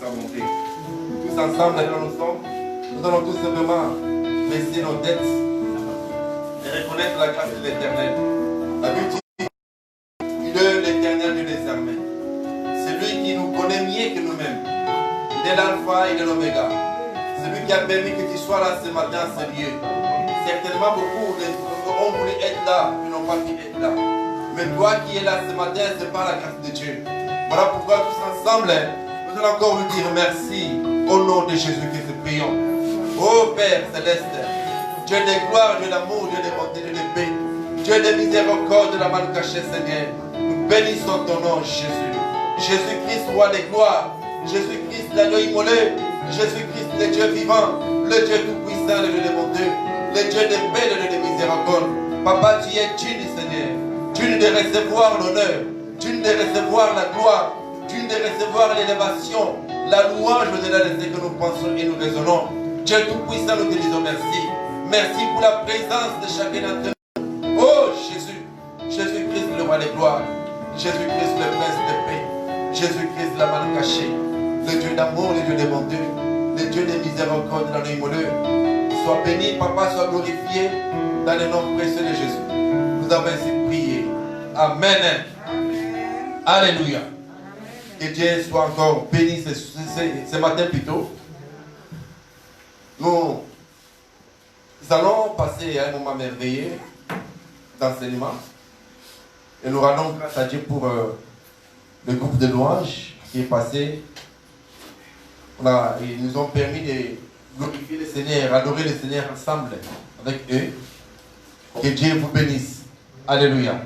va monter. Tous ensemble, là où nous sommes, nous allons tous simplement baisser nos têtes et reconnaître la grâce de l'Éternel. La Bible dit, il est l'Éternel Dieu des armées. C'est lui qui nous connaît mieux que nous-mêmes. Il est l'alpha et de l'oméga. C'est lui qui a permis que tu sois là ce matin, ce lieu. Certainement beaucoup ont voulu être là, mais n'ont pas pu être là. Mais toi qui es là ce matin, c'est par la grâce de Dieu. Voilà pourquoi tous ensemble, nous allons encore lui dire merci au nom de Jésus-Christ, prions. Ô Père céleste, Dieu de gloire, Dieu d'amour, Dieu de bonté, Dieu de paix, Dieu de miséricorde, de la main cachée, Seigneur. Nous bénissons ton nom, Jésus. Jésus-Christ, roi de gloire. Jésus-Christ, l'agneau immolé. Jésus-Christ, le Dieu vivant, le Dieu tout-puissant, le Dieu de bonté, le Dieu de paix, le Dieu de miséricorde. Papa, tu es digne, Seigneur. Digne de recevoir l'honneur, digne de recevoir la gloire, digne de recevoir l'élévation, la louange au-delà de ce que nous pensons et nous raisonnons. Dieu tout-puissant, nous te disons merci. Merci pour la présence de chacun d'entre nous. Oh Jésus, Jésus-Christ, le roi de gloire, Jésus-Christ, le prince de paix, Jésus-Christ, la main cachée, le Dieu d'amour, le Dieu de bonté, le Dieu de miséricorde, dans le immolé. Sois béni, Papa, sois glorifié dans le nom précieux de Jésus. Nous avons ainsi prié. Amen. Amen. Alléluia. Que Dieu soit encore béni ce matin plutôt. Nous allons passer un moment merveilleux d'enseignement. Et nous rendons grâce à Dieu pour le groupe de louanges qui est passé. Ils nous ont permis de glorifier le Seigneur, adorer le Seigneur ensemble avec eux. Que Dieu vous bénisse. Alléluia.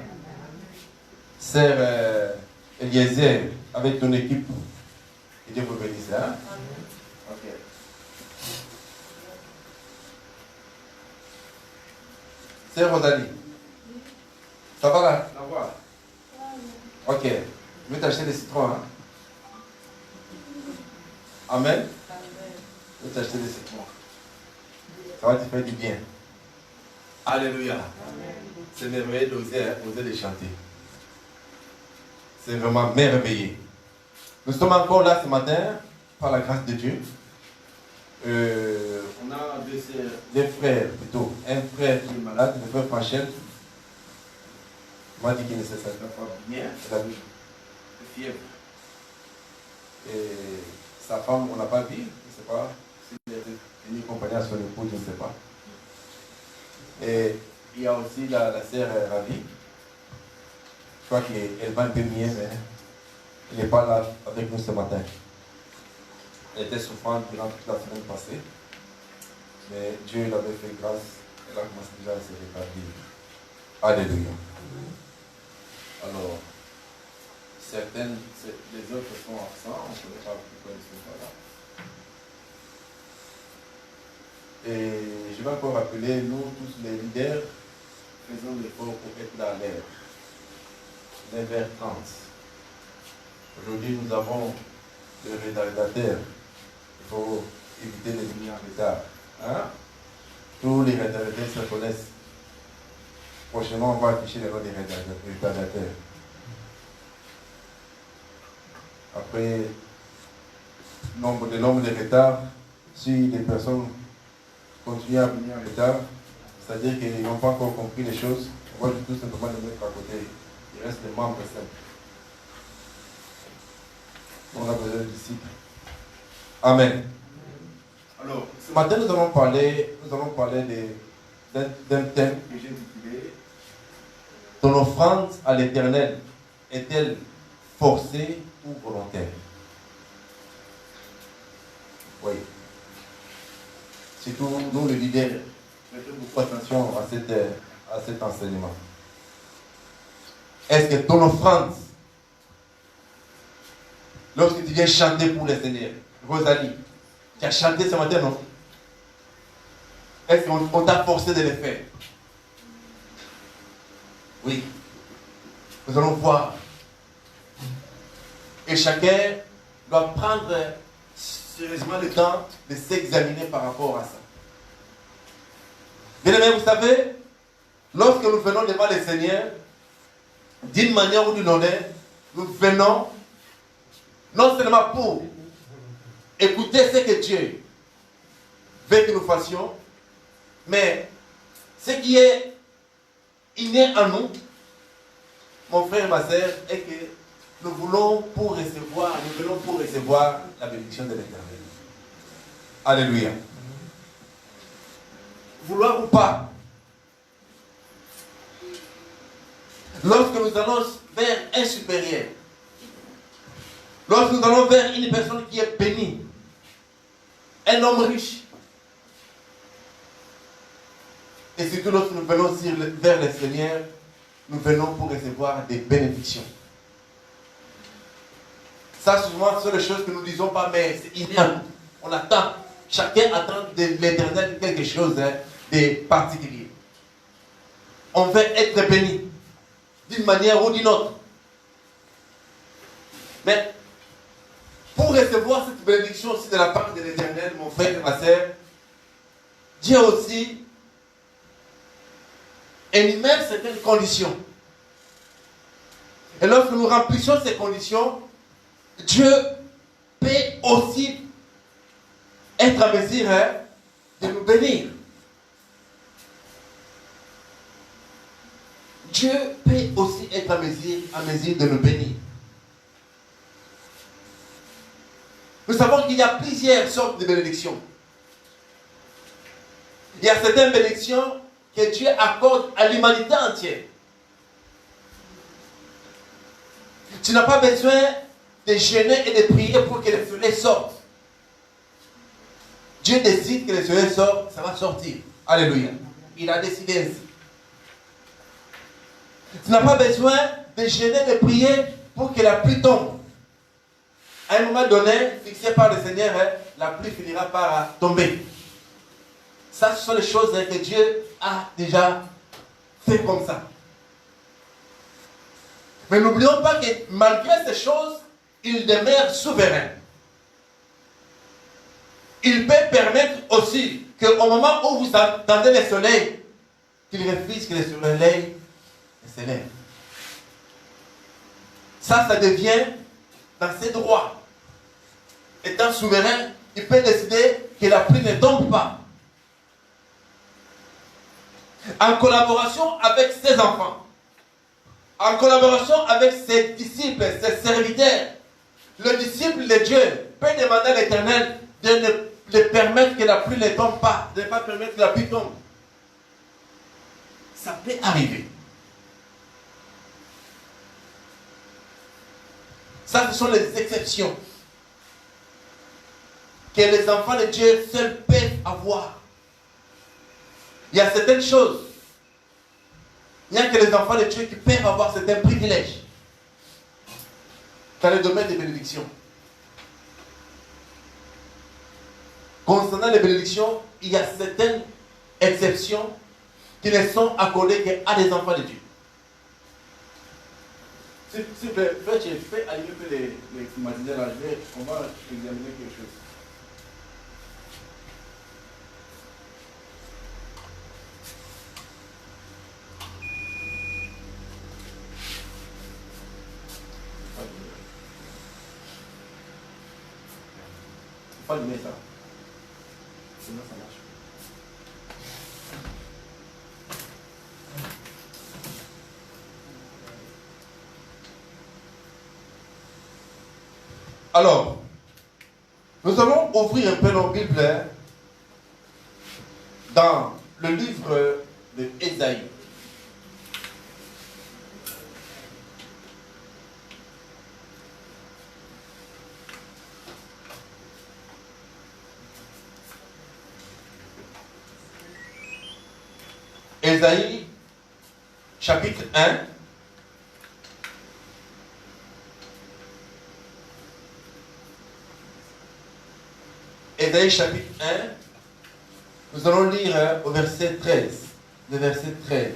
Sœur Eliezer, avec ton équipe, que Dieu vous bénisse. Hein? Ok. Sœur Rosalie, ça va là? La voix? Ok. Je vais t'acheter des citrons. Hein? Amen. Je vais t'acheter des citrons. Ça va te faire du bien. Alléluia. C'est merveilleux d'oser les chanter. C'est vraiment merveilleux. Nous sommes encore là ce matin, par la grâce de Dieu. On a deux frères plutôt. Un frère qui est malade, le frère Franchel. Il m'a dit qu'il ne se sentait pas bien. Il a eu une fièvre. Et sa femme, on n'a pas vu. Je ne sais pas s'il est venu accompagner à son épouse, je ne sais pas. Et il y a aussi la sœur Ravi. Je crois qu'elle va un peu mieux, mais elle n'est pas là avec nous ce matin. Elle était souffrante durant toute la semaine passée. Mais Dieu l'avait fait grâce. Elle a commencé déjà à se rétablir. Alléluia. Alors, les autres sont absents. On ne connaît pas pourquoi ils ne sont pas là. Et je vais encore rappeler, nous tous les leaders, faisons l'effort pour être dans l'air. 9h30. Aujourd'hui, nous avons le rétardateur. Il faut éviter de venir en retard. Hein? Tous les rétardateurs se connaissent. Prochainement, on va afficher le nom des rétardateurs. Après, le nombre de retards, si les personnes continuent à venir en retard, c'est-à-dire qu'ils n'ont pas encore compris les choses, on va tout simplement les mettre à côté. Il reste des membres simples. On a besoin de disciples. Amen. Alors, ce matin, nous allons parler d'un thème que j'ai intitulé « Ton offrande à l'Éternel est-elle forcée ou volontaire ?» Oui. Surtout, nous, les leaders, prêtons beaucoup attention à cet enseignement. Est-ce que ton offrande, lorsque tu viens chanter pour le Seigneur, Rosalie, tu as chanté ce matin, non? Est-ce qu'on t'a forcé de le faire? Oui. Nous allons voir. Et chacun doit prendre sérieusement le temps de s'examiner par rapport à ça. Bien aimé, vous savez, lorsque nous venons devant le Seigneur, d'une manière ou d'une autre, nous venons non seulement pour écouter ce que Dieu veut que nous fassions, mais ce qui est inné en nous, mon frère et ma sœur, est que nous venons pour recevoir la bénédiction de l'Éternel. Alléluia. Vouloir ou pas, lorsque nous allons vers un supérieur, lorsque nous allons vers une personne qui est bénie, un homme riche, et surtout lorsque nous venons vers le Seigneur, nous venons pour recevoir des bénédictions. Ça, souvent, ce sont les choses que nous ne disons pas, mais c'est inné. On attend. Chacun attend de l'Éternel quelque chose de particulier. On veut être béni d'une manière ou d'une autre. Mais pour recevoir cette bénédiction aussi de la part de l'Éternel, mon frère et ma sœur, Dieu aussi énumère certaines conditions. Et lorsque nous remplissons ces conditions, Dieu peut aussi être en mesure de nous bénir. Dieu peut aussi être en mesure de nous bénir. Nous savons qu'il y a plusieurs sortes de bénédictions. Il y a certaines bénédictions que Dieu accorde à l'humanité entière. Tu n'as pas besoin de jeûner et de prier pour que le soleil sorte. Dieu décide que le soleil sort, ça va sortir. Alléluia. Il a décidé ainsi. Tu n'as pas besoin de jeûner et de prier pour que la pluie tombe. À un moment donné, fixé par le Seigneur, la pluie finira par tomber. Ça, ce sont les choses que Dieu a déjà fait comme ça. Mais n'oublions pas que malgré ces choses, il demeure souverain. Il peut permettre aussi qu'au moment où vous attendez le soleil, qu'il refuse que le soleil se lève. Ça devient dans ses droits. Étant souverain, il peut décider que la pluie ne tombe pas. En collaboration avec ses enfants, en collaboration avec ses disciples, ses serviteurs, le disciple de Dieu peut demander à l'Éternel de permettre que la pluie ne tombe pas, de ne pas permettre que la pluie tombe. Ça peut arriver. Ça, ce sont les exceptions que les enfants de Dieu seuls peuvent avoir. Il y a certaines choses. Il n'y a que les enfants de Dieu qui peuvent avoir certains privilèges dans le domaine des bénédictions. Concernant les bénédictions, il y a certaines exceptions qui ne sont accordées qu'à des enfants de Dieu. S'il vous plaît, fais allumer les climatiseurs là, on va examiner quelque chose. Il faut allumer ça. Sinon ça marche. Alors, nous allons ouvrir un peu nos Bibles dans le livre de Ésaïe. Ésaïe, chapitre 1. Ésaïe, chapitre 1. Nous allons lire au verset 13. Le verset 13.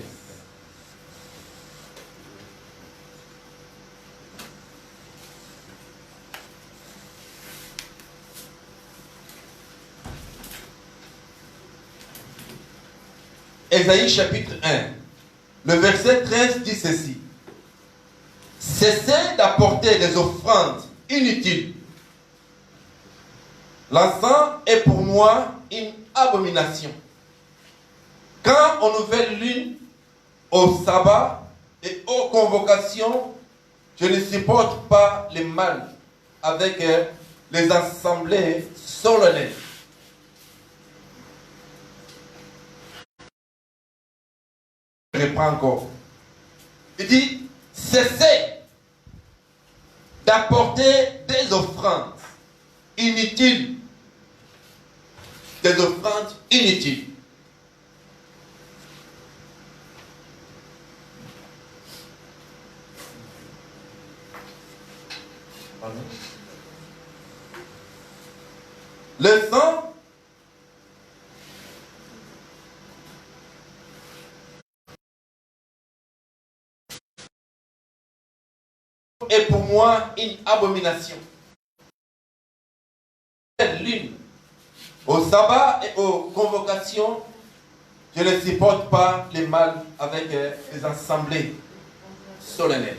Ésaïe chapitre 1, le verset 13 dit ceci. Cessez d'apporter des offrandes inutiles L'encens est pour moi une abomination. Quand aux nouvelles lunes, au sabbat et aux convocations, je ne supporte pas le mal avec les assemblées solennelles. Je reprends encore. Il dit, cessez d'apporter des offrandes inutiles. Des offrandes inutiles. Le sang est pour moi une abomination. L'une, au sabbat et aux convocations, je ne supporte pas les mal avec les assemblées solennelles.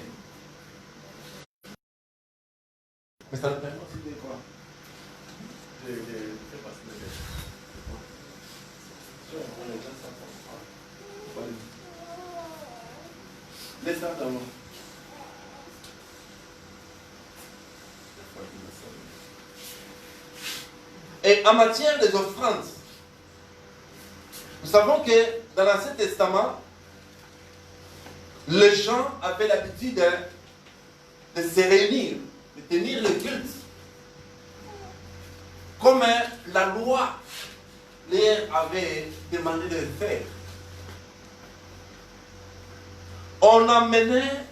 Mais ça dépend aussi de quoi? Je fais passer le verset. Laisse ça d'abord. Et en matière des offrandes, nous savons que dans l'Ancien Testament, les gens avaient l'habitude de se réunir, de tenir le culte, comme la loi leur avait demandé de le faire. On emmenait,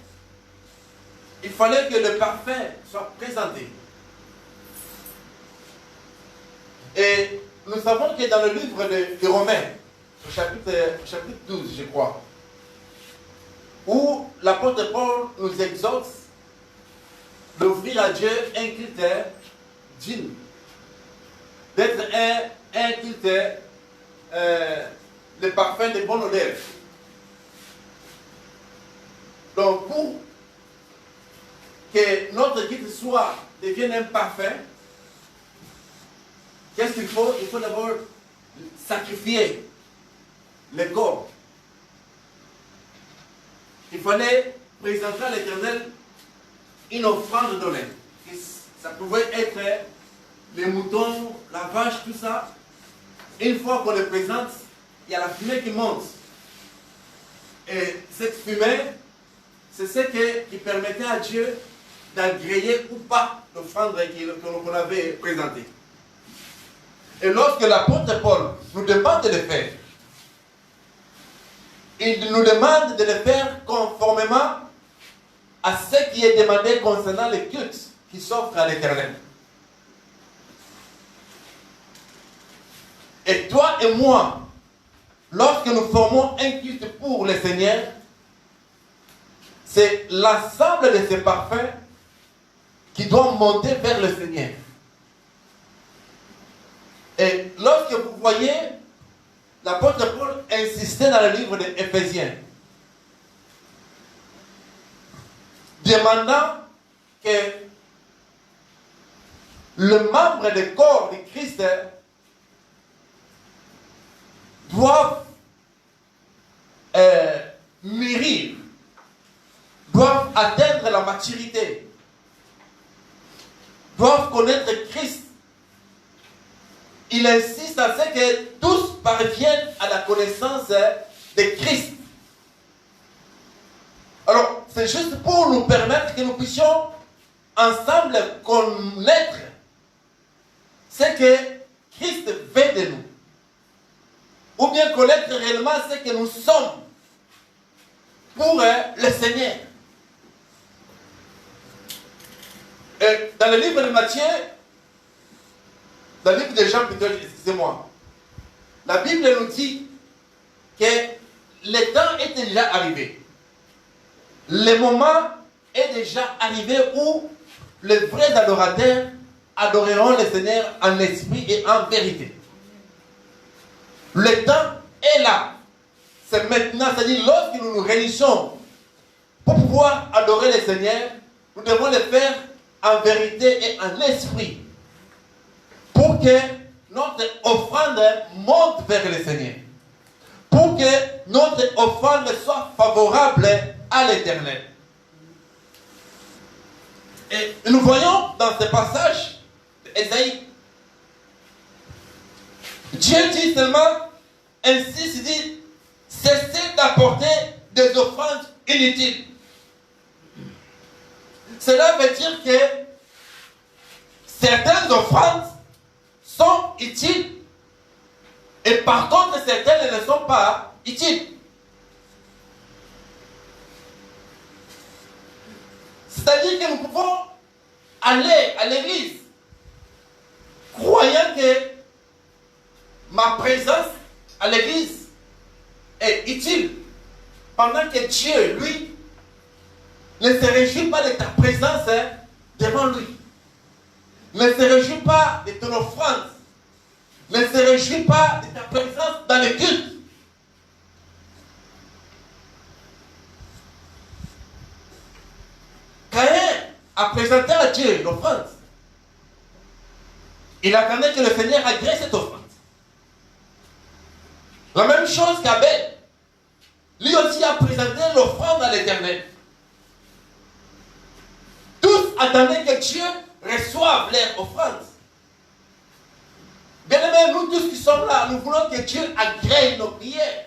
il fallait que le parfum soit présenté. Et nous savons que dans le livre de Romains, au chapitre 12, je crois, où l'apôtre Paul nous exhorte d'offrir à Dieu un culte digne, d'être un culte, le parfum de bonne odeur. Donc, pour que notre culte devienne un parfum, qu'est-ce qu'il faut? Il faut d'abord sacrifier le corps. Il fallait présenter à l'Éternel une offrande donnée. Ça pouvait être les moutons, la vache, tout ça. Une fois qu'on le présente, il y a la fumée qui monte. Et cette fumée, c'est ce qui permettait à Dieu d'agréer ou pas l'offrande qu'on avait présentée. Et lorsque l'apôtre Paul nous demande de le faire, il nous demande de le faire conformément à ce qui est demandé concernant le culte qui s'offre à l'Éternel. Et toi et moi, lorsque nous formons un culte pour le Seigneur, c'est l'ensemble de ces parfums qui doivent monter vers le Seigneur. Et lorsque vous voyez l'apôtre Paul insister dans le livre d'Éphésiens, demandant que le membre du corps de Christ doivent mûrir, doivent atteindre la maturité, doivent connaître Christ. Il insiste à ce que tous parviennent à la connaissance de Christ. Alors, c'est juste pour nous permettre que nous puissions ensemble connaître ce que Christ veut de nous. Ou bien connaître réellement ce que nous sommes pour le Seigneur. Et dans le livre de Matthieu, dans le livre de Jean, plutôt, excusez-moi, la Bible nous dit que le temps est déjà arrivé. Le moment est déjà arrivé où les vrais adorateurs adoreront le Seigneur en esprit et en vérité. Le temps est là. C'est maintenant, c'est-à-dire lorsque nous nous réunissons pour pouvoir adorer le Seigneur, nous devons le faire en vérité et en esprit. Pour pour que notre offrande monte vers le Seigneur. Pour que notre offrande soit favorable à l'Éternel. Et nous voyons dans ce passage d'Ésaïe, Dieu dit seulement, ainsi il dit, cessez d'apporter des offrandes inutiles. Cela veut dire que certaines offrandes sont utiles et par contre certaines ne sont pas utiles. C'est-à-dire que nous pouvons aller à l'église croyant que ma présence à l'église est utile pendant que Dieu, lui, ne se réjouit pas de ta présence devant lui. Ne se réjouit pas de ton offrande. Ne se réjouit pas de ta présence dans le culte. Caïn a présenté à Dieu l'offrande. Il attendait que le Seigneur agrée cette offrande. La même chose qu'Abel. Lui aussi a présenté l'offrande à l'Éternel. Tous attendaient que Dieu reçoive leur offrande. Bien aimés, nous tous qui sommes là, nous voulons que Dieu agrée nos prières.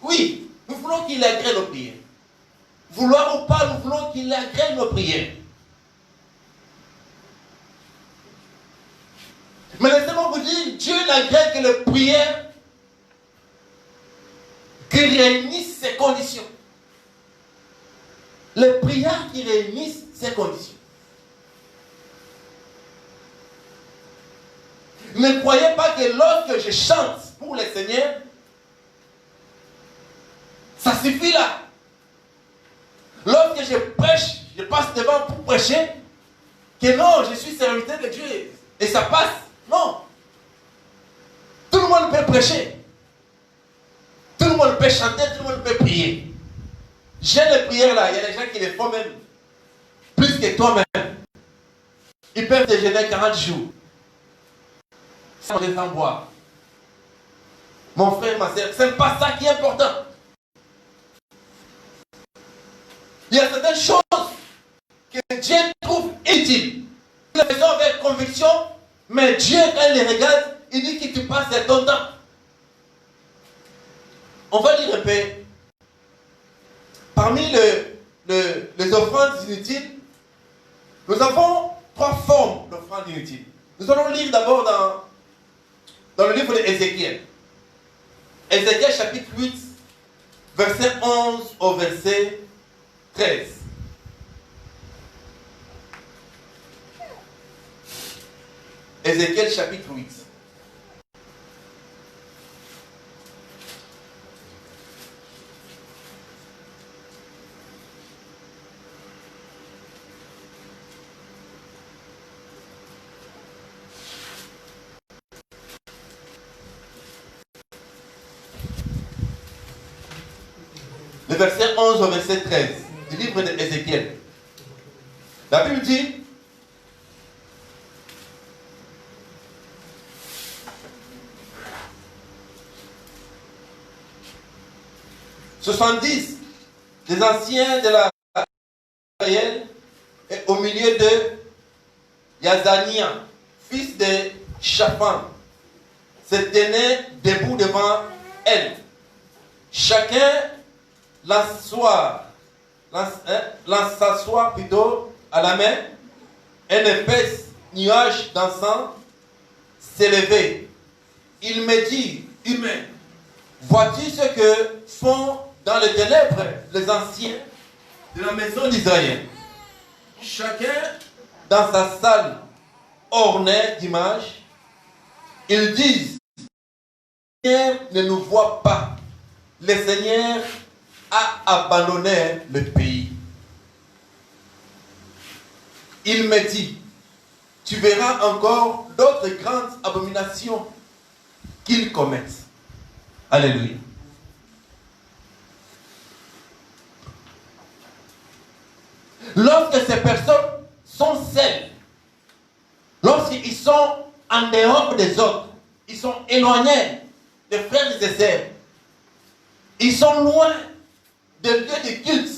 Oui, nous voulons qu'il agrée nos prières. Vouloir ou pas, nous voulons qu'il agrée nos prières. Mais laissez-moi vous dire, Dieu n'agrée que les prières qui réunissent ces conditions. Les prières qui réunissent ces conditions. Ne croyez pas que lorsque je chante pour le Seigneur, ça suffit là. Lorsque je prêche, je passe devant pour prêcher, que non, je suis serviteur de Dieu. Et ça passe. Non. Tout le monde peut prêcher. Tout le monde peut chanter, tout le monde peut prier. J'ai les prières là, il y a des gens qui les font même plus que toi-même. Ils peuvent déjeuner 40 jours. Sans boire. Mon frère, ma soeur, ce n'est pas ça qui est important. Il y a certaines choses que Dieu trouve utiles. Nous les faisons avec conviction, mais Dieu, quand il les regarde, il dit que tu passes ton temps. On va lire un peu. Parmi les offrandes inutiles, nous avons 3 formes d'offrandes inutiles. Nous allons lire d'abord dans le livre d'Ézéchiel. Ézéchiel chapitre 8, verset 11 au verset 13. Ézéchiel chapitre 8. Le verset 11 au verset 13 du livre d'Ézéchiel. La Bible dit: « 70 des anciens de la Israël et au milieu de Yazania, fils de Shaphan, se tenaient debout devant elle. Chacun l'asseoir plutôt à la main, un épaisse nuage d'encens s'élevait. Il me dit: humain, vois-tu ce que font dans les ténèbres les anciens de la maison d'Israël? Chacun dans sa salle ornée d'images, ils disent: le Seigneur ne nous voit pas. Le Seigneur a abandonné le pays. Il me dit: tu verras encore d'autres grandes abominations qu'ils commettent. Alléluia. Lorsque ces personnes sont seules, lorsqu'ils sont en dehors des autres. Ils sont éloignés des frères et des sœurs. Ils sont loin des lieux de culte.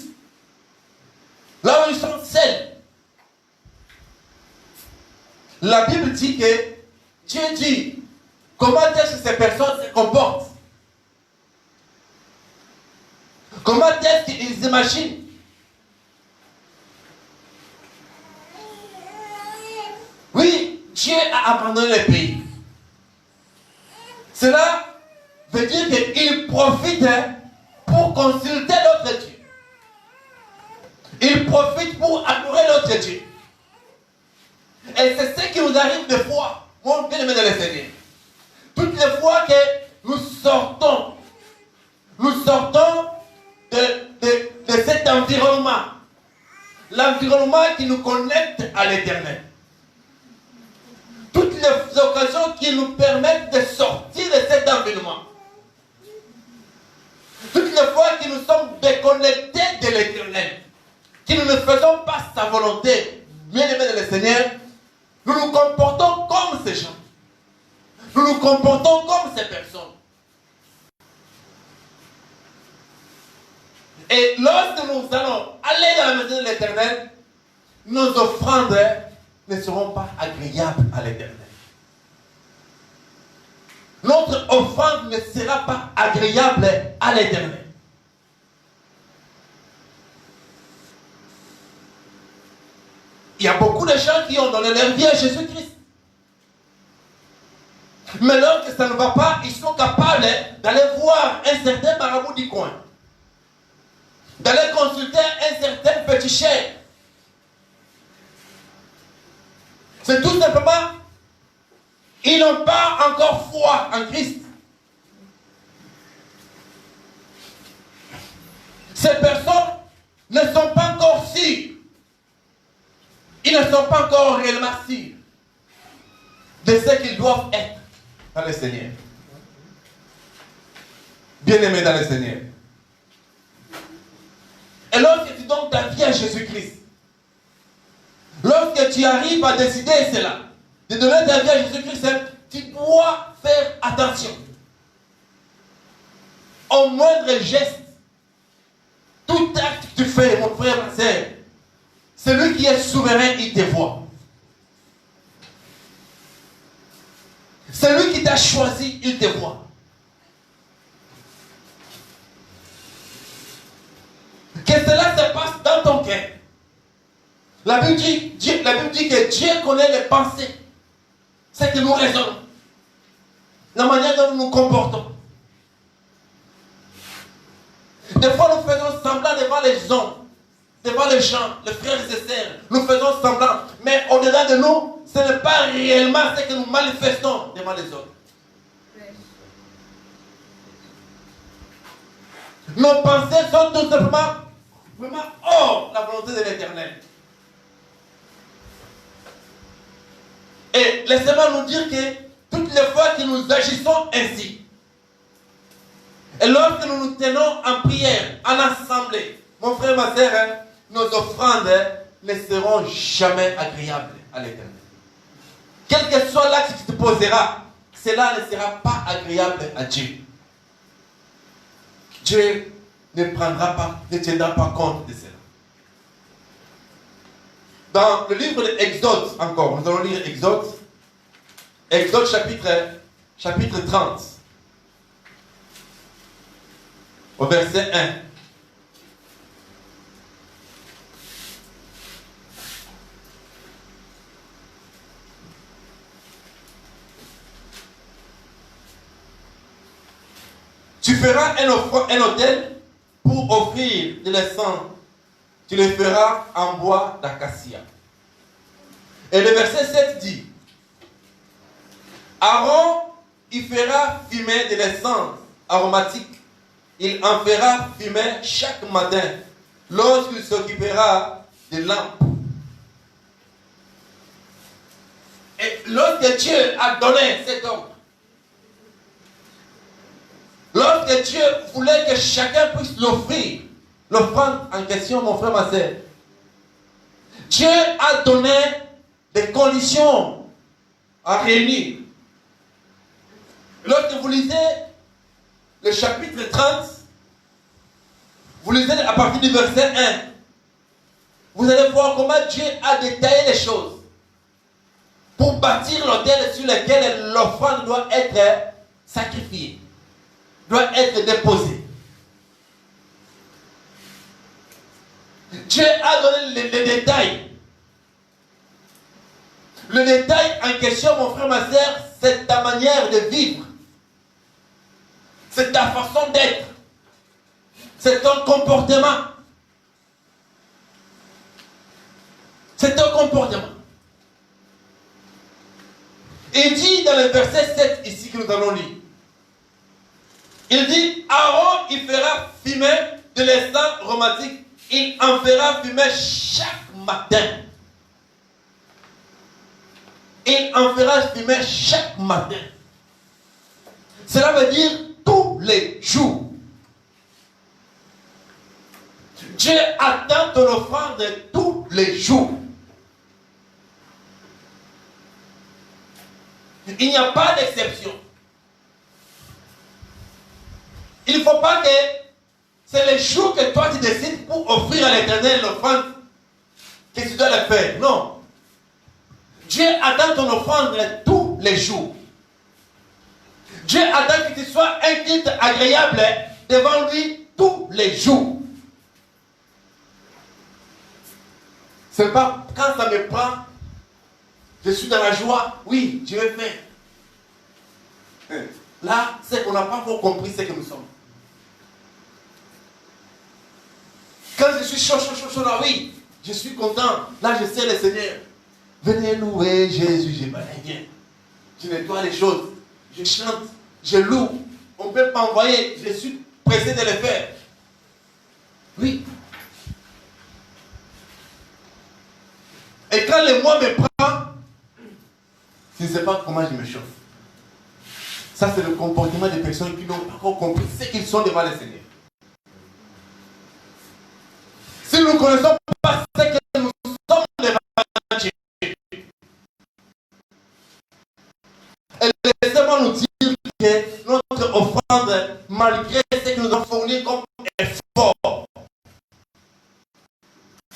Là où ils sont seuls. La Bible dit que Dieu dit comment est-ce que ces personnes se comportent. Comment est-ce qu'ils imaginent. Oui, Dieu a abandonné le pays. Cela veut dire qu'il profite pour consulter l'autre Dieu. Il profite pour adorer l'autre Dieu. Et c'est ce qui nous arrive des fois, mon bien-aimé dans le Seigneur. Toutes les fois que nous sortons de cet environnement, l'environnement qui nous connecte à l'Éternel. Toutes les occasions qui nous permettent de sortir de cet environnement. Toutes les fois que nous sommes déconnectés de l'Éternel, que nous ne faisons pas sa volonté, bien-aimé dans le Seigneur, nous nous comportons comme ces gens. Nous nous comportons comme ces personnes. Et lorsque nous allons aller dans la maison de l'Éternel, nos offrandes ne seront pas agréables à l'Éternel. Notre offrande ne sera pas agréable à l'Éternel. Il y a beaucoup de gens qui ont donné leur vie à Jésus-Christ. Mais lorsque ça ne va pas, ils sont capables d'aller voir un certain marabout du coin. D'aller consulter un certain petit chef. C'est tout simplement, ils n'ont pas encore foi en Christ. Ces personnes ne sont pas encore sûres. Ils ne sont pas encore réellement sûrs de ce qu'ils doivent être dans le Seigneur. Bien-aimés dans le Seigneur. Et lorsque tu donnes ta vie à Jésus-Christ, lorsque tu arrives à décider cela, de donner ta vie à Jésus-Christ, tu dois faire attention au moindre geste. Tout acte que tu fais, mon frère, ma soeur, celui qui est souverain, il te voit. Celui qui t'a choisi, il te voit. Que cela se passe dans ton cœur. La Bible dit que Dieu connaît les pensées. C'est que nous raisonnons. La manière dont nous nous comportons. Des fois, nous faisons semblant devant les hommes, devant les gens, les frères et sœurs. Nous faisons semblant. Mais au-delà de nous, ce n'est pas réellement ce que nous manifestons devant les autres. Nos pensées sont tout simplement vraiment hors la volonté de l'Éternel. Et laissez-moi nous dire que toutes les fois que nous agissons ainsi, et lorsque nous nous tenons en prière, en assemblée, mon frère, ma soeur, nos offrandes ne seront jamais agréables à l'Éternel. Quel que soit l'acte qui te posera, cela ne sera pas agréable à Dieu. Dieu ne tiendra pas compte de cela. Dans le livre de Exode, encore, nous allons lire Exode. Exode chapitre 30. Au verset 1. Tu feras un autel pour offrir de l'encens. Tu le feras en bois d'acacia. Et le verset 7 dit, Aaron, il fera fumer de l'encens aromatique. Il en fera fumer chaque matin lorsqu'il s'occupera de lampes. Et lorsque Dieu a donné cet ordre, lorsque Dieu voulait que chacun puisse l'offrir, l'offrande en question, mon frère, ma soeur, Dieu a donné des conditions à réunir. Lorsque vous lisez le chapitre 30, vous lisez à partir du verset 1, vous allez voir comment Dieu a détaillé les choses pour bâtir l'autel sur lequel l'offrande doit être sacrifiée, doit être déposée. Dieu a donné les détails. Le détail en question, mon frère, ma soeur, c'est ta manière de vivre. C'est ta façon d'être. C'est ton comportement. C'est ton comportement. Il dit dans le verset 7 ici que nous allons lire. Il dit, Aaron, il fera fumer de l'encens aromatique. Il en fera fumer chaque matin. Il en fera fumer chaque matin. Cela veut dire tous les jours. Dieu attend ton offrande tous les jours. Il n'y a pas d'exception. Il ne faut pas que c'est le jour que toi tu décides pour offrir à l'Éternel l'offrande que tu dois le faire. Non. Dieu attend ton offrande tous les jours. Dieu attend que tu sois un culte agréable devant lui tous les jours. C'est pas quand ça me prend, je suis dans la joie, oui, je vais faire. Là, c'est qu'on n'a pas encore compris ce que nous sommes. Quand je suis chaud, là, oui, je suis content. Là, je sais le Seigneur. Venez louer Jésus, je bien. Je nettoie les choses. Je chante, je loue. On ne peut pas envoyer, je suis pressé de le faire. Oui. Et quand le mois me prend, je ne sais pas comment je me chauffe. Ça, c'est le comportement des personnes qui n'ont pas encore compris ce qu'ils sont devant le Seigneur. Si nous ne connaissons pas ce que nous sommes devant Dieu, laissez-moi nous dire que notre offrande, malgré ce que nous avons fourni comme effort,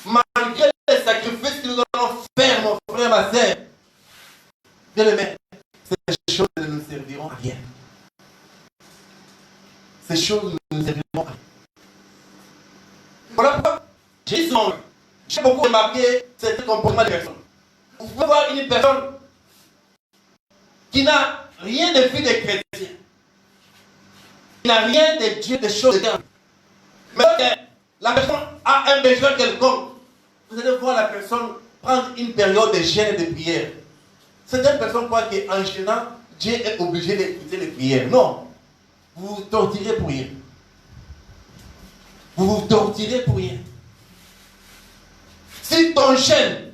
malgré les sacrifices que nous allons faire, mon frère, ma soeur, bien aimé, ces choses ne nous serviront à rien. Ces choses ne nous serviront à rien. Voilà pourquoi j'ai beaucoup remarqué certains comportements des personnes. Vous pouvez voir une personne qui n'a rien de vie de chrétien, qui n'a rien de Dieu, de choses de Dieu. Mais la personne a un besoin quelconque, vous allez voir la personne prendre une période de jeûne et de prière. Certaines personnes croient qu'en jeûnant, Dieu est obligé d'écouter les prières. Non. Vous vous torturez pour rien. Vous vous torturez pour rien. Si ton jeûne,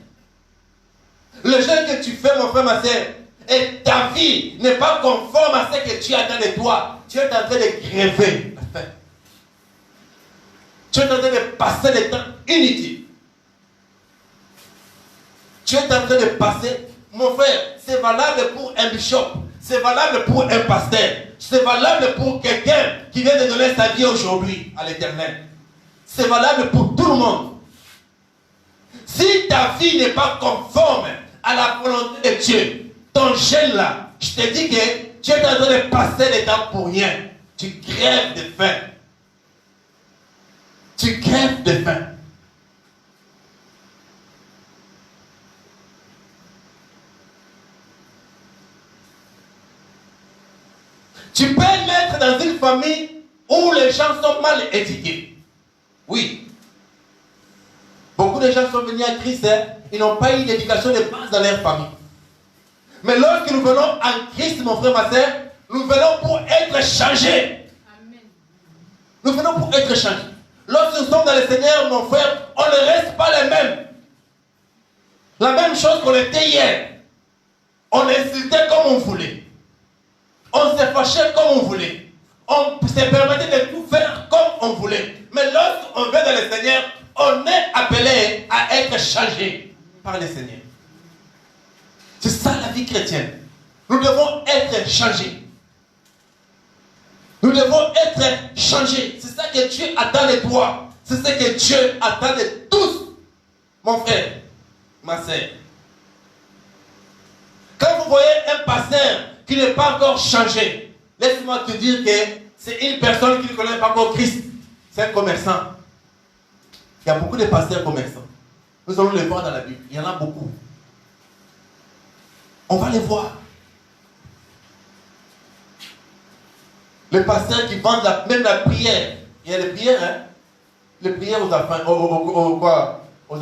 le jeûne que tu fais, mon frère, ma soeur, et ta vie n'est pas conforme à ce que tu attends de toi, tu es en train de grever la faim. Tu es en train de passer le temps inutile. Tu es en train de passer, mon frère, c'est valable pour un bishop, c'est valable pour un pasteur, c'est valable pour quelqu'un qui vient de donner sa vie aujourd'hui à l'Éternel. C'est valable pour tout le monde. Si ta vie n'est pas conforme à la volonté de Dieu, ton jeûne là, je te dis que tu es en train de passer le temps pour rien. Tu crèves de faim. Tu crèves de faim. Tu peux naître dans une famille où les gens sont mal éduqués. Oui. Beaucoup de gens sont venus à Christ, ils n'ont pas eu d'éducation de base dans leur famille. Mais lorsque nous venons en Christ, mon frère, ma soeur, nous venons pour être changés. Amen. Nous venons pour être changés. Lorsque nous sommes dans le Seigneur, mon frère, on ne reste pas les mêmes. La même chose qu'on était hier. On insultait comme on voulait. On se fâchait comme on voulait. On se permettait de tout faire comme on voulait. Mais lorsqu'on vient dans le Seigneur, on est appelé à être changé par le Seigneur. C'est ça la vie chrétienne. Nous devons être changés. Nous devons être changés. C'est ça que Dieu attend de toi. C'est ce que Dieu attend de tous, mon frère, ma sœur. Quand vous voyez un pasteur qui n'est pas encore changé, laisse-moi te dire que c'est une personne qui ne connaît pas encore Christ. C'est un commerçant. Il y a beaucoup de pasteurs commerçants. Nous allons les voir dans la Bible. Il y en a beaucoup. On va les voir. Les pasteurs qui vendent même la prière. Il y a les prières, hein? Les prières aux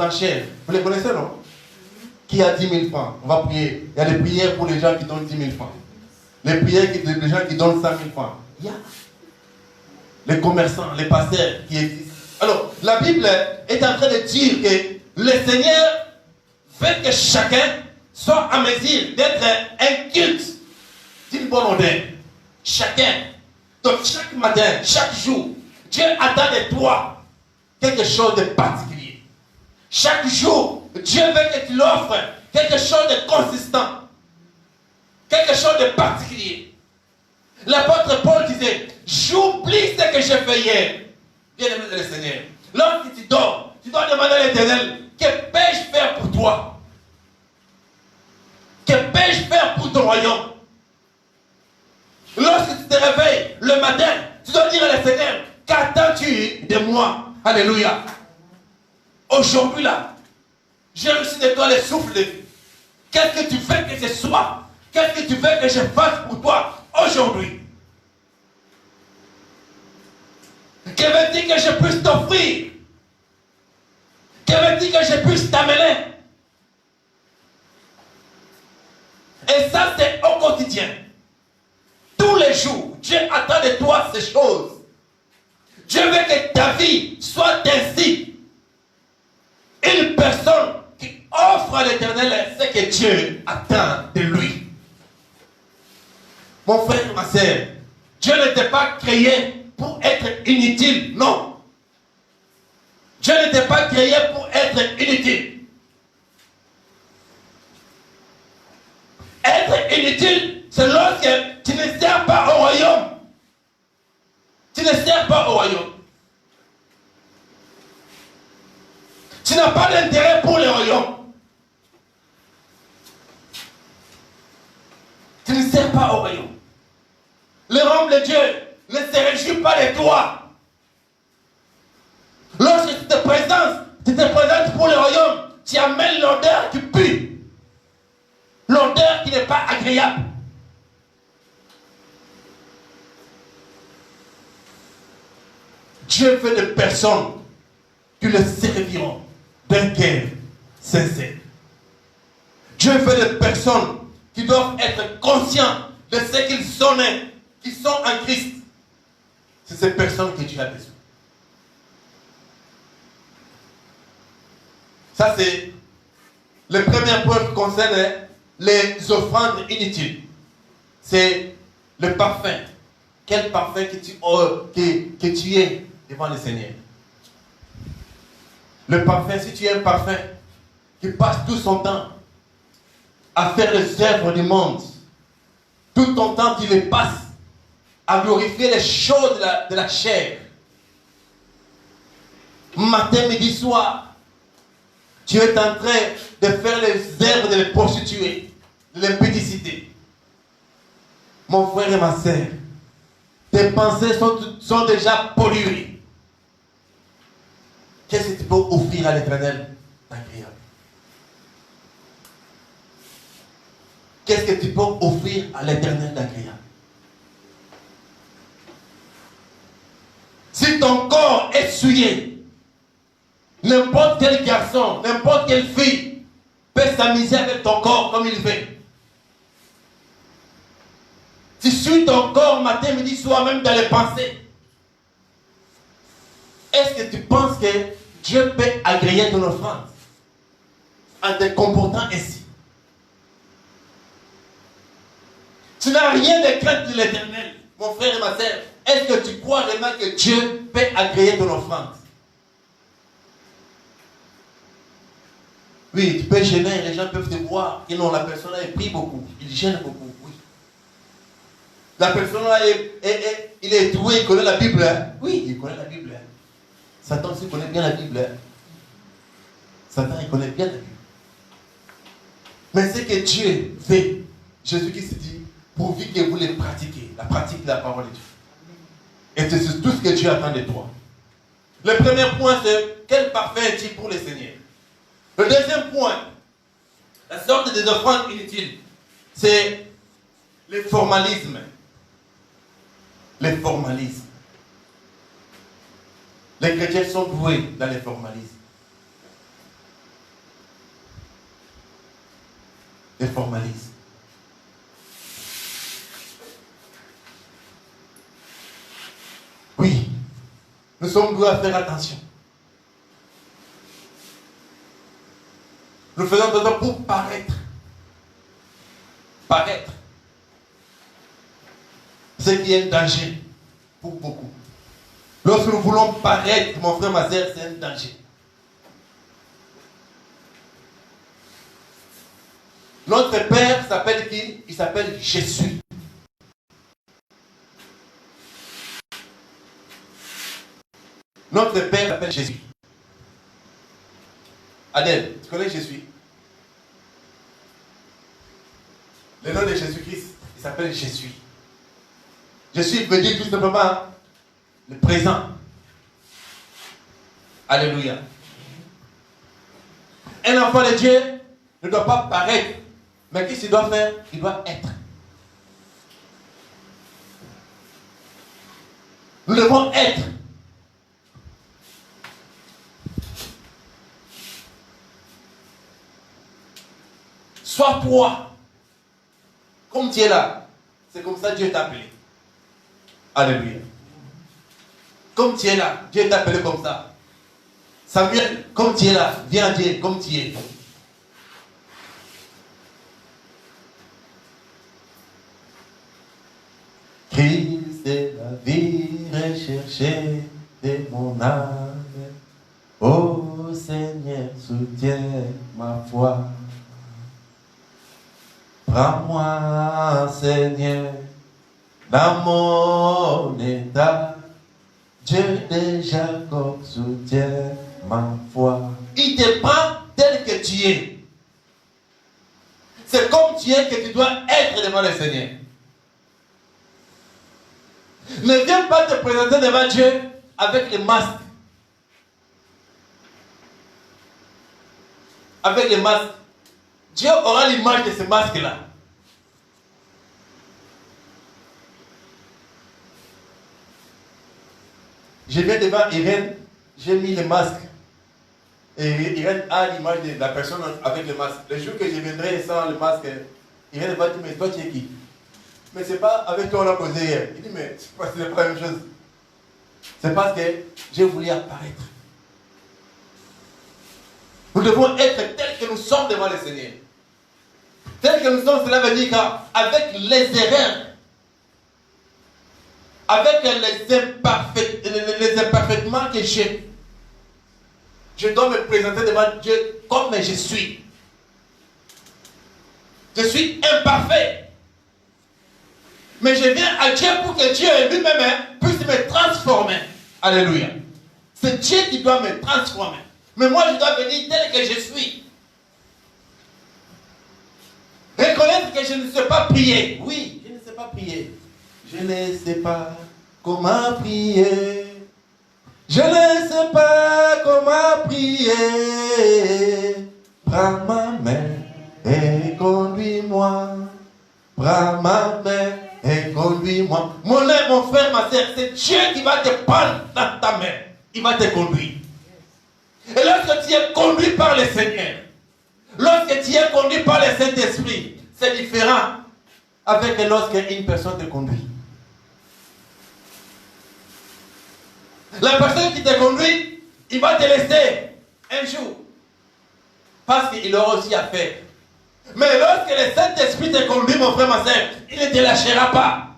enchères. Vous les connaissez, non? Qui a 10 000 francs? On va prier. Il y a les prières pour les gens qui donnent 10 000 francs. Les prières des gens qui donnent 100 000 francs. Il y a les commerçants, les pasteurs qui existent. Alors, la Bible est en train de dire que le Seigneur veut que chacun soit en mesure d'être un culte d'une bonne odeur. Chacun. Donc, chaque matin, chaque jour, Dieu attend de toi quelque chose de particulier. Chaque jour, Dieu veut que tu l'offres quelque chose de consistant. Quelque chose de particulier. L'apôtre Paul disait, j'oublie ce que j'ai fait hier. Bien-aimé de le Seigneur. Lorsque tu dors, tu dois demander à l'Éternel, que peux-je faire pour toi? Que peux-je faire pour ton royaume? Lorsque tu te réveilles le matin, tu dois dire à le Seigneur, qu'attends-tu de moi? Alléluia. Aujourd'hui là, j'ai reçu de toi le souffle de vie. Qu'est-ce que tu veux que je sois? Qu'est-ce que tu veux que je fasse pour toi aujourd'hui? Que veux-tu que je puisse t'offrir? Que veux-tu que je puisse t'amener? Et ça, c'est au quotidien. Tous les jours, Dieu attend de toi ces choses. Dieu veut que ta vie soit ainsi. Une personne qui offre à l'Éternel ce que Dieu attend de lui. Mon frère, ma sœur, Dieu ne t'a pas créé pour être inutile, non. Dieu ne t'a pas créé pour être inutile. Être inutile, c'est lorsque tu ne sers pas au royaume. Tu ne sers pas au royaume. Tu n'as pas d'intérêt pour le royaume. Tu ne sers pas au royaume. Le royaume de Dieu ne se réjouit pas de toi. Lorsque tu te présentes pour le royaume, tu amènes l'odeur qui pue. L'odeur qui n'est pas agréable. Dieu veut des personnes qui le serviront d'un cœur sincère. Dieu veut des personnes qui doivent être conscients de ce qu'ils sont, qui sont en Christ. C'est ces personnes que Dieu a besoin. Ça, c'est le premier point qui concerne les offrandes inutiles. C'est le parfum. Quel parfum que tu es devant le Seigneur. Le parfum, si tu es un parfum qui passe tout son temps à faire les œuvres du monde, tout ton temps tu le passes à glorifier les choses de la chair. Matin, midi, soir, tu es en train de faire les œuvres de les prostituer, de l'impudicité. Mon frère et ma sœur, tes pensées sont déjà polluées. Qu'est-ce que tu peux offrir à l'Éternel d'agréable? Qu'est-ce que tu peux offrir à l'Éternel d'agréable? Si ton corps est souillé, n'importe quel garçon, n'importe quelle fille peut s'amuser avec ton corps comme il veut. Tu suis ton corps matin, midi, soir, même dans les pensées. Est-ce que tu penses que Dieu peut agréer ton offrande en te comportant ainsi? Tu n'as rien de crainte de l'Éternel, mon frère et ma sœur. Est-ce que tu crois vraiment que Dieu peut agréer ton offrande? Oui, tu peux gêner, les gens peuvent te voir. Et non, la personne a pris beaucoup, il gêne beaucoup, oui. La personne là, il est doué, il connaît la Bible. Hein? Oui, il connaît la Bible. Hein? Satan aussi connaît bien la Bible. Hein? Satan, il connaît bien la Bible. Mais c'est que Dieu fait. Jésus-Christ dit, pourvu que vous les pratiquez, la pratique de la parole de Dieu. Et c'est tout ce que Dieu attend de toi. Le premier point, c'est quel parfum est-il pour le Seigneur? Le deuxième point, la sorte des offrandes inutiles, c'est le formalisme. Le formalisme. Les chrétiens sont doués dans le formalisme. Le formalisme. Oui, nous sommes doués à faire attention. Nous faisons attention pour paraître. Paraître. C'est qui est un danger pour beaucoup. Lorsque nous voulons paraître, mon frère, ma soeur, c'est un danger. Notre Père s'appelle qui? Il s'appelle Jésus. Notre Père s'appelle Jésus. Adèle, tu connais Jésus? Le nom de Jésus-Christ, il s'appelle Jésus. Jésus veut dire tout simplement le présent. Alléluia. Un enfant de Dieu ne doit pas paraître. Mais qu'est-ce qu'il doit faire? Il doit être. Nous devons être. Sois toi. Comme tu es là. C'est comme ça que Dieu t'a appelé. Alléluia. Comme tu es là, Dieu t'a appelé comme ça. Samuel, comme tu es là, viens à Dieu comme tu es. Christ est la vie recherchée de mon âme. Ô Seigneur, soutiens ma foi. Prends-moi, Seigneur, dans mon état. Dieu de Jacob soutient ma foi. Il te prend tel que tu es. C'est comme tu es que tu dois être devant le Seigneur. Ne viens pas te présenter devant Dieu avec les masques. Avec les masques. Dieu aura l'image de ce masque-là. Je viens devant Irène, j'ai mis le masque. Et Irène a l'image de la personne avec le masque. Le jour que je viendrai sans le masque, Irène va dire, mais toi tu es qui? Mais c'est pas avec toi on a causé hier. Il dit, mais c'est pas la même chose. C'est parce que j'ai voulu apparaître. Nous devons être tels que nous sommes devant le Seigneur. Tels que nous sommes, cela veut dire qu'avec les erreurs, avec les imparfaitements que j'ai, je dois me présenter devant Dieu comme je suis. Je suis imparfait. Mais je viens à Dieu pour que Dieu lui-même puisse me transformer. Alléluia. C'est Dieu qui doit me transformer. Mais moi, je dois venir tel que je suis. Reconnaître que je ne sais pas prier. Oui, je ne sais pas prier. Je ne sais pas comment prier. Je ne sais pas comment prier. Prends ma main et conduis-moi. Prends ma main et conduis-moi. Mon frère, ma soeur, c'est Dieu qui va te prendre dans ta main. Il va te conduire. Et lorsque tu es conduit par le Seigneur, lorsque tu es conduit par le Saint-Esprit, c'est différent avec lorsque une personne te conduit. La personne qui te conduit, il va te laisser un jour. Parce qu'il aura aussi à faire. Mais lorsque le Saint-Esprit te conduit, mon frère, ma soeur, il ne te lâchera pas.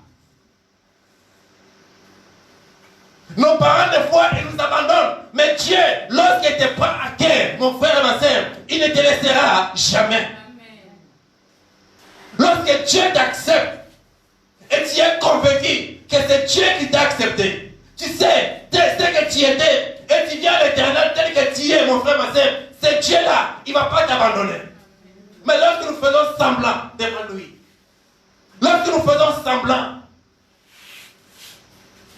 Nos parents, des fois, ils nous abandonnent. Mais Dieu, lorsqu'il te prend à cœur, mon frère et ma soeur, il ne te laissera jamais. Amen. Lorsque Dieu t'accepte, et tu es convaincu t'a accepté. Tu sais que tu étais et tu viens à l'Éternel tel que tu es, mon frère, ma soeur. C'est Dieu là, il ne va pas t'abandonner. Mais lorsque nous faisons semblant devant lui, lorsque nous faisons semblant,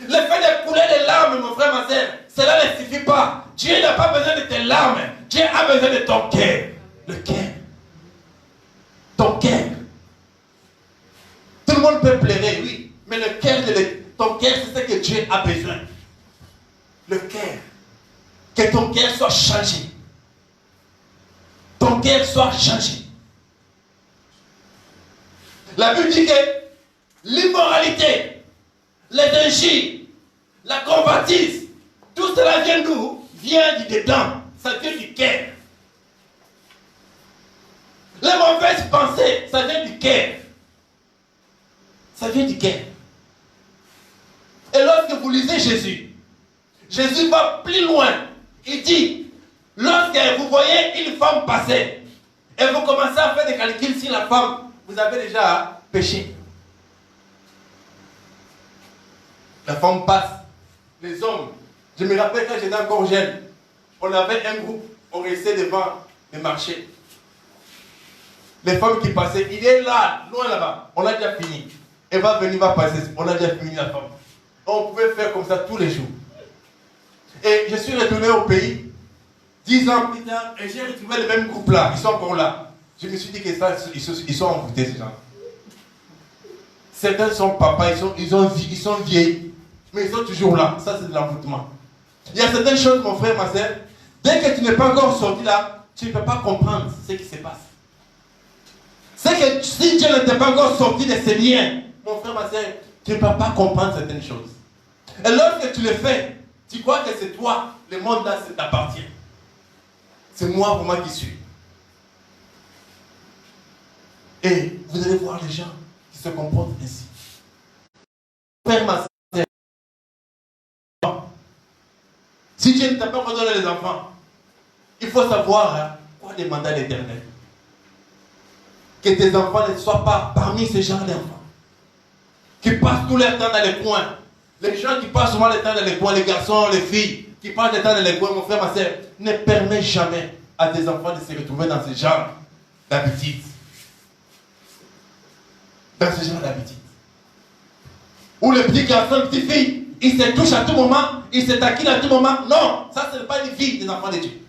le fait de couler des larmes, mon frère, ma soeur, cela ne suffit pas. Dieu n'a pas besoin de tes larmes. Dieu a besoin de ton cœur. Le cœur. Ton cœur. Tout le monde peut pleurer, oui. Mais le cœur, ton cœur, c'est ce que Dieu a besoin. Le cœur. Que ton cœur soit changé. Ton cœur soit changé. La Bible dit que l'immoralité, les injures, la convoitise, tout cela vient d'où? Vient du dedans. Ça vient du cœur. Les mauvaises pensées, ça vient du cœur. Ça vient du cœur. Et lorsque vous lisez Jésus, Jésus va plus loin. Il dit, lorsque vous voyez une femme passer, et vous commencez à faire des calculs sur la femme, vous avez déjà péché. La femme passe. Les hommes, je me rappelle quand j'étais encore jeune, on avait un groupe, on restait devant le marché. Les femmes qui passaient, il est là, loin là-bas, on a déjà fini. Elle va venir, va passer, on a déjà fini la femme. On pouvait faire comme ça tous les jours. Et je suis retourné au pays, 10 ans plus tard, et j'ai retrouvé le même groupe là, ils sont encore là. Je me suis dit que ça, ils sont envoûtés ces gens. Certains sont papas, ils sont vieillis, mais ils sont toujours là. Ça, c'est de l'envoûtement. Il y a certaines choses, mon frère, ma soeur, dès que tu n'es pas encore sorti là, tu ne peux pas comprendre ce qui se passe. C'est que si Dieu ne t'est pas encore sorti de ces liens, mon frère, ma soeur, tu ne peux pas comprendre certaines choses. Et lorsque tu le fais, tu crois que c'est toi, le monde là, ça t'appartient. C'est moi, pour moi qui suis. Et vous allez voir les gens qui se comportent ainsi. Frère, ma soeur, si Dieu ne t'a pas redonné les enfants, il faut savoir quoi demander à l'Éternel. Que tes enfants ne soient pas parmi ces gens d'enfants. Qui passent tout leur temps dans les coins. Les gens qui passent souvent le temps dans les coins, les garçons, les filles, qui passent le temps dans les coins, mon frère, ma soeur, ne permets jamais à tes enfants de se retrouver dans ce genre d'habitude. Dans ce genre d'habitude. Où le petit garçon, la petite fille, il se touche à tout moment, il se taquine à tout moment. Non, ça ce n'est pas une vie des enfants de Dieu.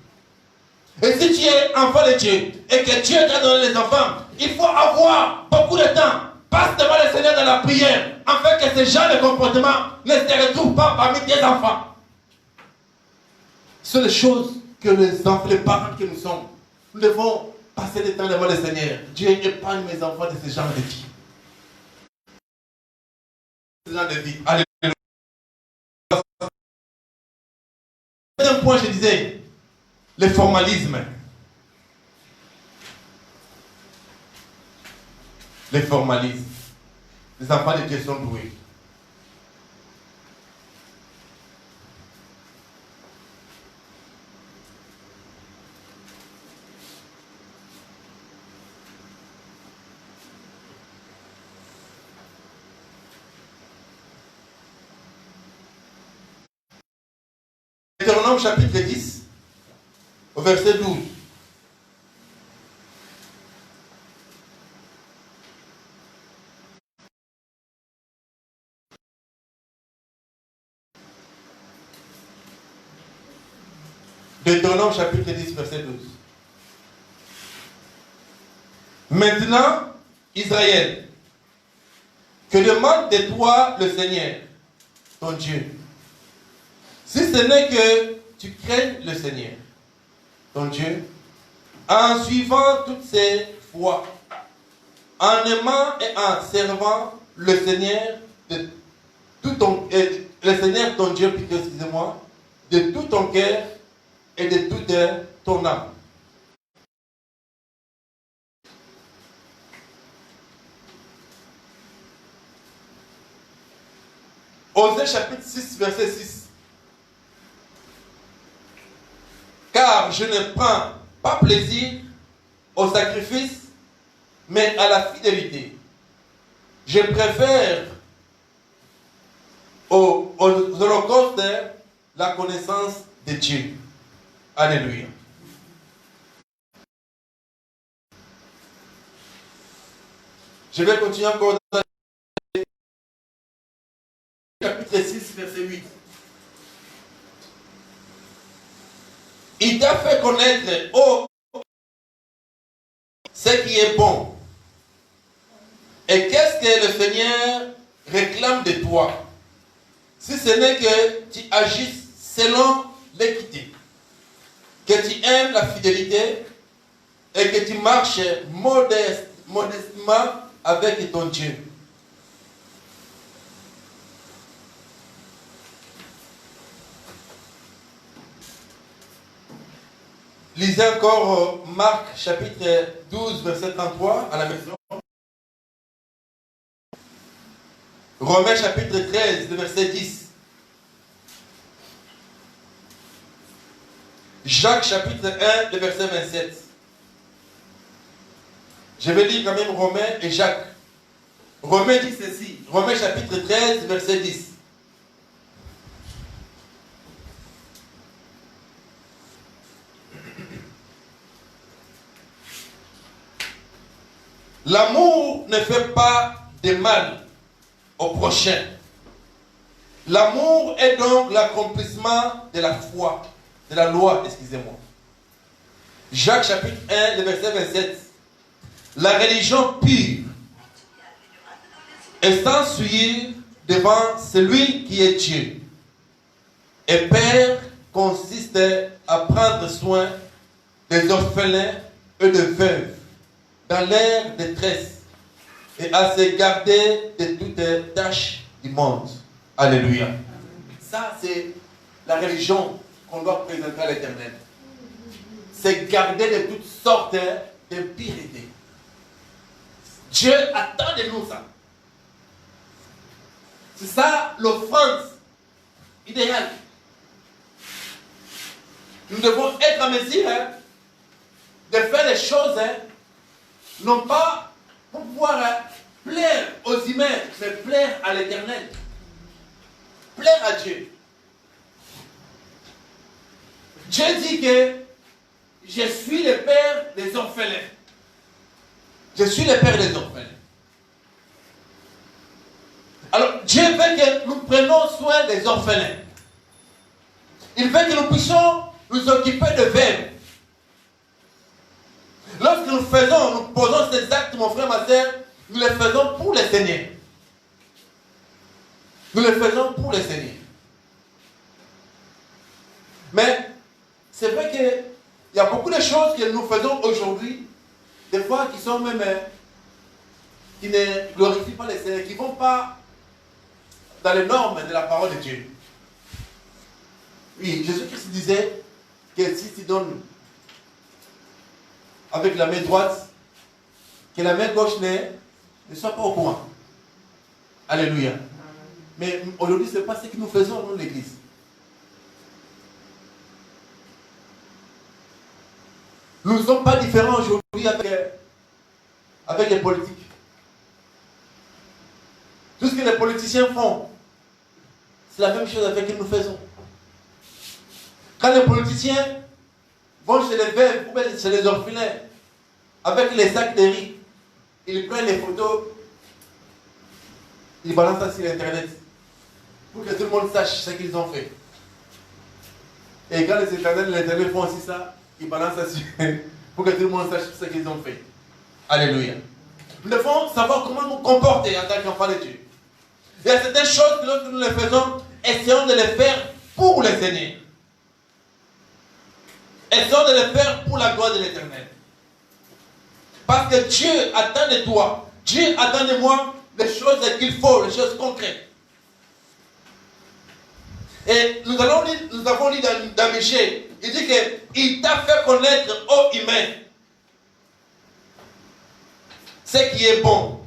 Et si tu es enfant de Dieu et que Dieu t'a donné les enfants, il faut avoir beaucoup de temps. Passe devant le Seigneur dans la prière, afin que ce genre de comportement ne se retrouve pas parmi tes enfants. Ce sont les choses que les parents que nous sommes, nous devons passer le temps devant le Seigneur. Dieu épargne mes enfants de ce genre de vie. Ce genre de vie. Alléluia. Deuxième point, je disais, le formalisme. Le formalisme. Les enfants de Dieu sont doués. Deutéronome chapitre 10, au verset 12. Deutéronome chapitre 10, verset 12. Maintenant, Israël, que demande de toi le Seigneur, ton Dieu, si ce n'est que tu craignes le Seigneur, ton Dieu, en suivant toutes ses voies, en aimant et en servant le Seigneur de tout ton, le Seigneur ton Dieu, plutôt, excusez-moi, de tout ton cœur et de toute ton âme. Osée chapitre 6, verset 6. Car je ne prends pas plaisir au sacrifice, mais à la fidélité. Je préfère aux holocaustes, la connaissance de Dieu. Alléluia. Je vais continuer encore dans le chapitre 6, verset 8. Il t'a fait connaître, oh, ce qui est bon. Et qu'est-ce que le Seigneur réclame de toi? Si ce n'est que tu agisses selon l'équité, que tu aimes la fidélité et que tu marches modestement avec ton Dieu. Lisez encore Marc chapitre 12, verset 33 à la maison. Romains chapitre 13, verset 10. Jacques chapitre 1, le verset 27. Je vais lire quand même Romains et Jacques. Romains dit ceci. Romains chapitre 13, verset 10. L'amour ne fait pas de mal au prochain. L'amour est donc l'accomplissement de la foi, de la loi, excusez-moi. Jacques chapitre 1, le verset 27. La religion pure est sans souillure devant celui qui est Dieu. Et Père consiste à prendre soin des orphelins et des veuves dans leur détresse et à se garder de toutes les tâches du monde. Alléluia. Ça, c'est la religion qu'on doit présenter à l'Éternel. C'est garder de toutes sortes d'impuretés. Dieu attend de nous ça. C'est ça l'offrande idéale. Nous devons être en mesure de faire les choses, non pas pour pouvoir plaire aux humains, mais plaire à l'Éternel. Plaire à Dieu. Dieu dit que je suis le père des orphelins. Je suis le père des orphelins. Alors, Dieu veut que nous prenions soin des orphelins. Il veut que nous puissions nous occuper de veuves. Lorsque nous posons ces actes, mon frère, ma soeur, nous les faisons pour le Seigneur. Nous les faisons pour le Seigneur. Mais, c'est vrai qu'il y a beaucoup de choses que nous faisons aujourd'hui, des fois qui sont même, qui ne glorifient pas le Seigneur, qui ne vont pas dans les normes de la parole de Dieu. Oui, Jésus-Christ disait que si tu donnes avec la main droite, que la main gauche ne soit pas au courant. Alléluia. Mais aujourd'hui, ce n'est pas ce que nous faisons dans l'église. Nous ne sommes pas différents aujourd'hui avec les politiques. Tout ce que les politiciens font, c'est la même chose avec ce que nous faisons. Quand les politiciens vont chez les veuves ou chez les orphelins avec les sacs de riz, ils prennent les photos, ils balancent ça sur Internet pour que tout le monde sache ce qu'ils ont fait. Et quand les Éternels font aussi ça, ils balancent ça pour que tout le monde sache ce qu'ils ont fait. Alléluia. Nous devons savoir comment nous comporter en tant qu'enfants de Dieu. Il y a certaines choses que lorsque nous les faisons, essayons de les faire pour le Seigneur. Essayons de les faire pour la gloire de l'Éternel. Parce que Dieu attend de toi, Dieu attend de moi les choses qu'il faut, les choses concrètes. Et nous avons lu dans Michée, il dit qu'il t'a fait connaître, ô humain, ce qui est bon.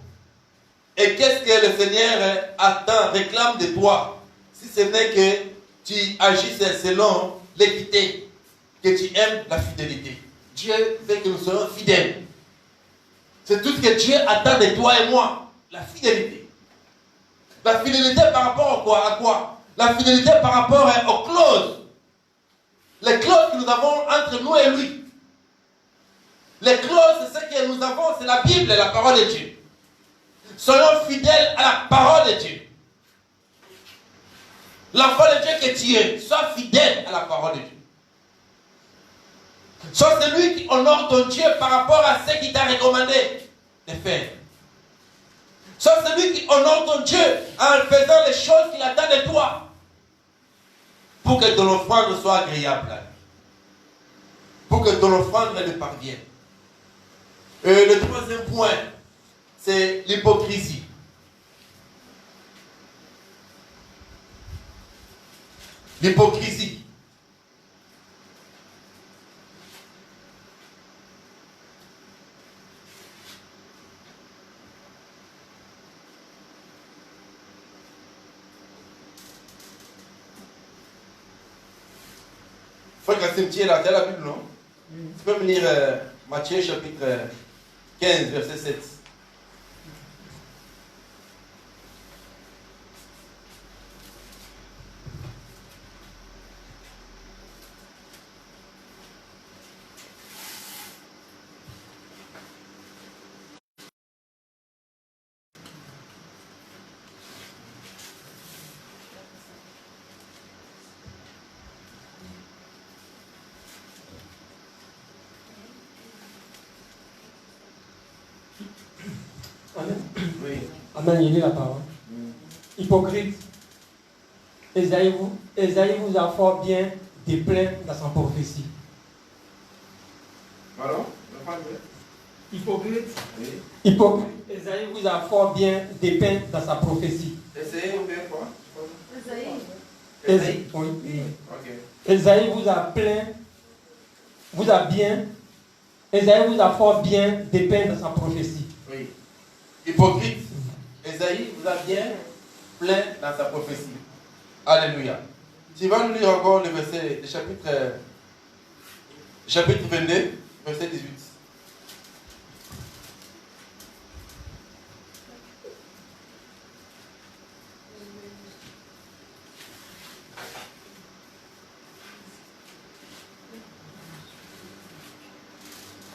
Et qu'est-ce que le Seigneur attend, réclame de toi, si ce n'est que tu agisses selon l'équité, que tu aimes la fidélité. Dieu veut que nous soyons fidèles. C'est tout ce que Dieu attend de toi et moi, la fidélité. La fidélité par rapport à quoi? La fidélité par rapport aux clauses. Les clauses que nous avons entre nous et lui. Les clauses, c'est ce que nous avons, c'est la Bible et la parole de Dieu. Soyons fidèles à la parole de Dieu. L'enfant de Dieu que tu es, sois fidèle à la parole de Dieu. Sois celui qui honore ton Dieu par rapport à ce qu'il t'a recommandé de faire. Sois celui qui honore ton Dieu en faisant les choses qu'il attend de toi. Pour que ton offrande soit agréable. Pour que ton offrande lui parvienne. Et le troisième point, c'est l'hypocrisie. L'hypocrisie. Frère Kassim, tu es là, tu as la Bible, non? Tu peux me lire Matthieu chapitre 15, verset 7. Amen. Oui. Amen, il lit la parole. Hypocrite. Esaïe vous a fort bien dépeint dans sa prophétie. Pardon? Hypocrite. Oui. Hypocrite. Esaïe vous a fort bien dépeint dans sa prophétie. Essayez ou bien quoi? Esaïe. Oui. Ok. Esaïe vous a fort bien dépeint dans sa prophétie. Oui. Hypocrite. Esaïe vous a bien plein dans sa prophétie. Alléluia. Tu vas nous lire encore le verset, le chapitre 22, verset 18.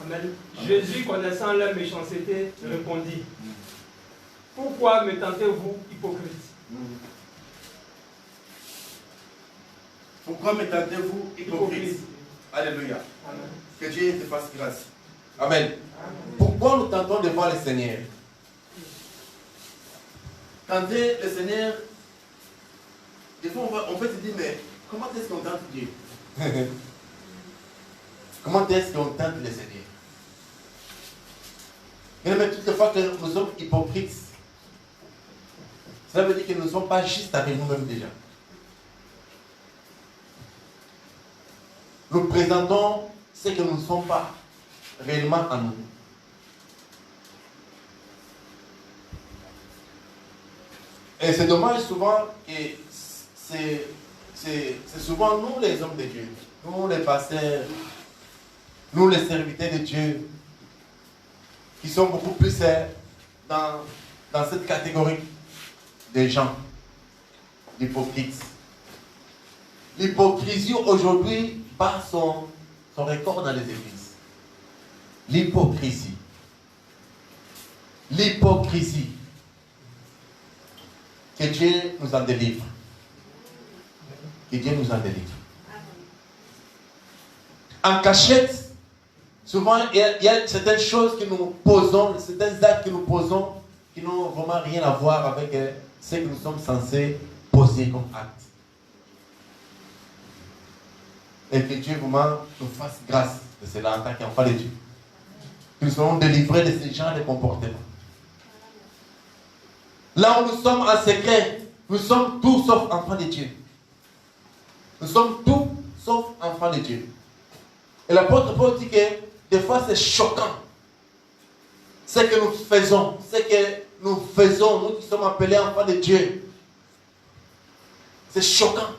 Amen. Jésus, connaissant leur méchanceté, répondit: pourquoi me tentez-vous, hypocrite? Pourquoi me tentez-vous hypocrite? Alléluia. Amen. Que Dieu te fasse grâce. Amen. Amen. Pourquoi nous tentons devant le Seigneur? Tenter le Seigneur, des fois on peut se dire, mais comment est-ce qu'on tente Dieu? Comment est-ce qu'on tente le Seigneur? Mais toutes les fois que nous sommes hypocrites, cela veut dire que nous ne sommes pas justes avec nous-mêmes déjà. Nous présentons ce que nous ne sommes pas réellement en nous. Et c'est dommage souvent que c'est souvent nous les hommes de Dieu, nous les pasteurs, nous les serviteurs de Dieu, qui sont beaucoup plus dans cette catégorie des gens, l'hypocrite. L'hypocrisie aujourd'hui bat son record dans les églises. L'hypocrisie. L'hypocrisie. Que Dieu nous en délivre. Que Dieu nous en délivre. En cachette, souvent il y a certaines choses que nous posons, certains actes que nous posons qui n'ont vraiment rien à voir avec ce que nous sommes censés poser comme acte. Et que Dieu vraiment nous fasse grâce de cela en tant qu'enfant de Dieu. Que nous soyons délivrés de ce genre de comportement. Là où nous sommes en secret, nous sommes tous sauf enfants de Dieu. Nous sommes tous sauf enfants de Dieu. Et l'apôtre Paul dit que des fois c'est choquant. Ce que nous faisons, nous qui sommes appelés enfants de Dieu. C'est choquant.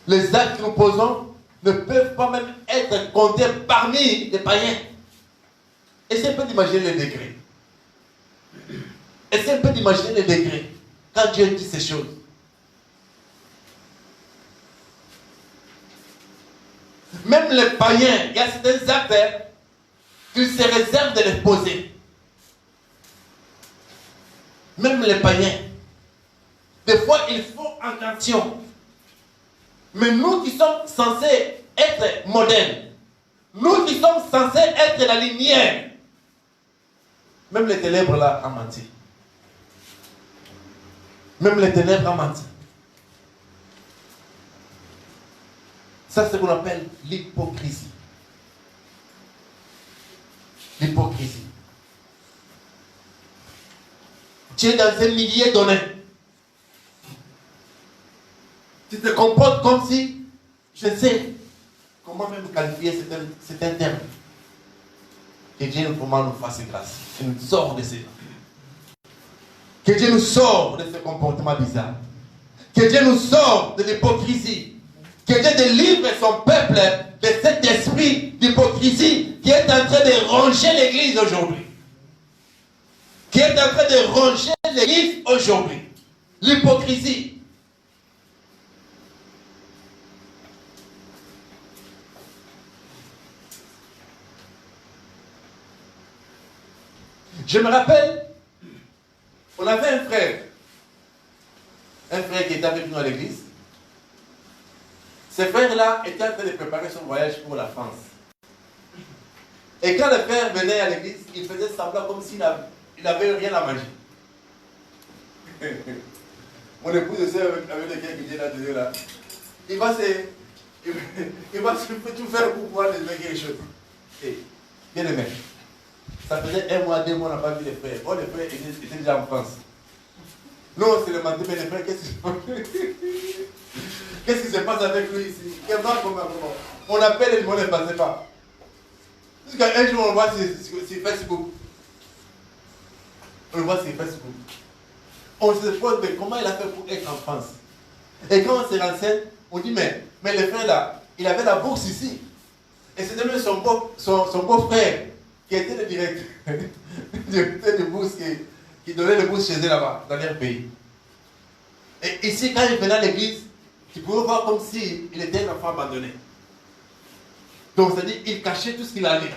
Les actes que nous posons ne peuvent pas même être comptés parmi les païens. Essayez un peu d'imaginer les degrés. Essayez un peu d'imaginer les degrés. quand Dieu dit ces choses. Même les païens, il y a certains actes qu'ils se réservent de les poser. Même les païens. Des fois, ils font attention. Mais nous qui sommes censés être modernes, nous qui sommes censés être la lumière, même les ténèbres là ont menti. Même les ténèbres ont menti. Ça, c'est ce qu'on appelle l'hypocrisie. L'hypocrisie. Tu es dans un milieu donné. Tu te comportes comme si, je sais comment même qualifier cet terme. Que Dieu nous fasse grâce. Et nous sort de ces. Que Dieu nous sort de ce comportement bizarre. Que Dieu nous sort de l'hypocrisie. Que Dieu délivre son peuple de cet esprit d'hypocrisie qui est en train de ronger l'église aujourd'hui. Qui est en train de ronger l'église aujourd'hui. L'hypocrisie. Je me rappelle, on avait un frère qui était avec nous à l'église. Ce frère-là était en train de préparer son voyage pour la France. Et quand le frère venait à l'église, il faisait semblant comme s'il n'avait rien à manger. Mon épouse aussi avec lequel qui vient là, il va tout faire pour pouvoir lui donner quelque chose. Et, bien aimé, ça faisait 1 mois, 2 mois, on n'a pas vu les frères. Oh, les frères étaient déjà en France. Nous, on se demandait, mais les frères, qu'est-ce qui se passe avec lui ici? On appelle et le mot ne passait pas. Jusqu'à un jour, on le voit sur Facebook. On le voit sur Facebook. On se pose, mais comment il a fait pour être en France? Et quand on se renseigne, on dit, mais le frère là, il avait la bourse ici. Et c'était même son beau-frère qui était le directeur de bourse qui donnait les bourses chez eux là-bas, dans leur pays. Et ici, quand il venait à l'église, tu pouvais voir comme s'il était un enfant abandonné. Donc, c'est-à-dire, il cachait tout ce qu'il allait.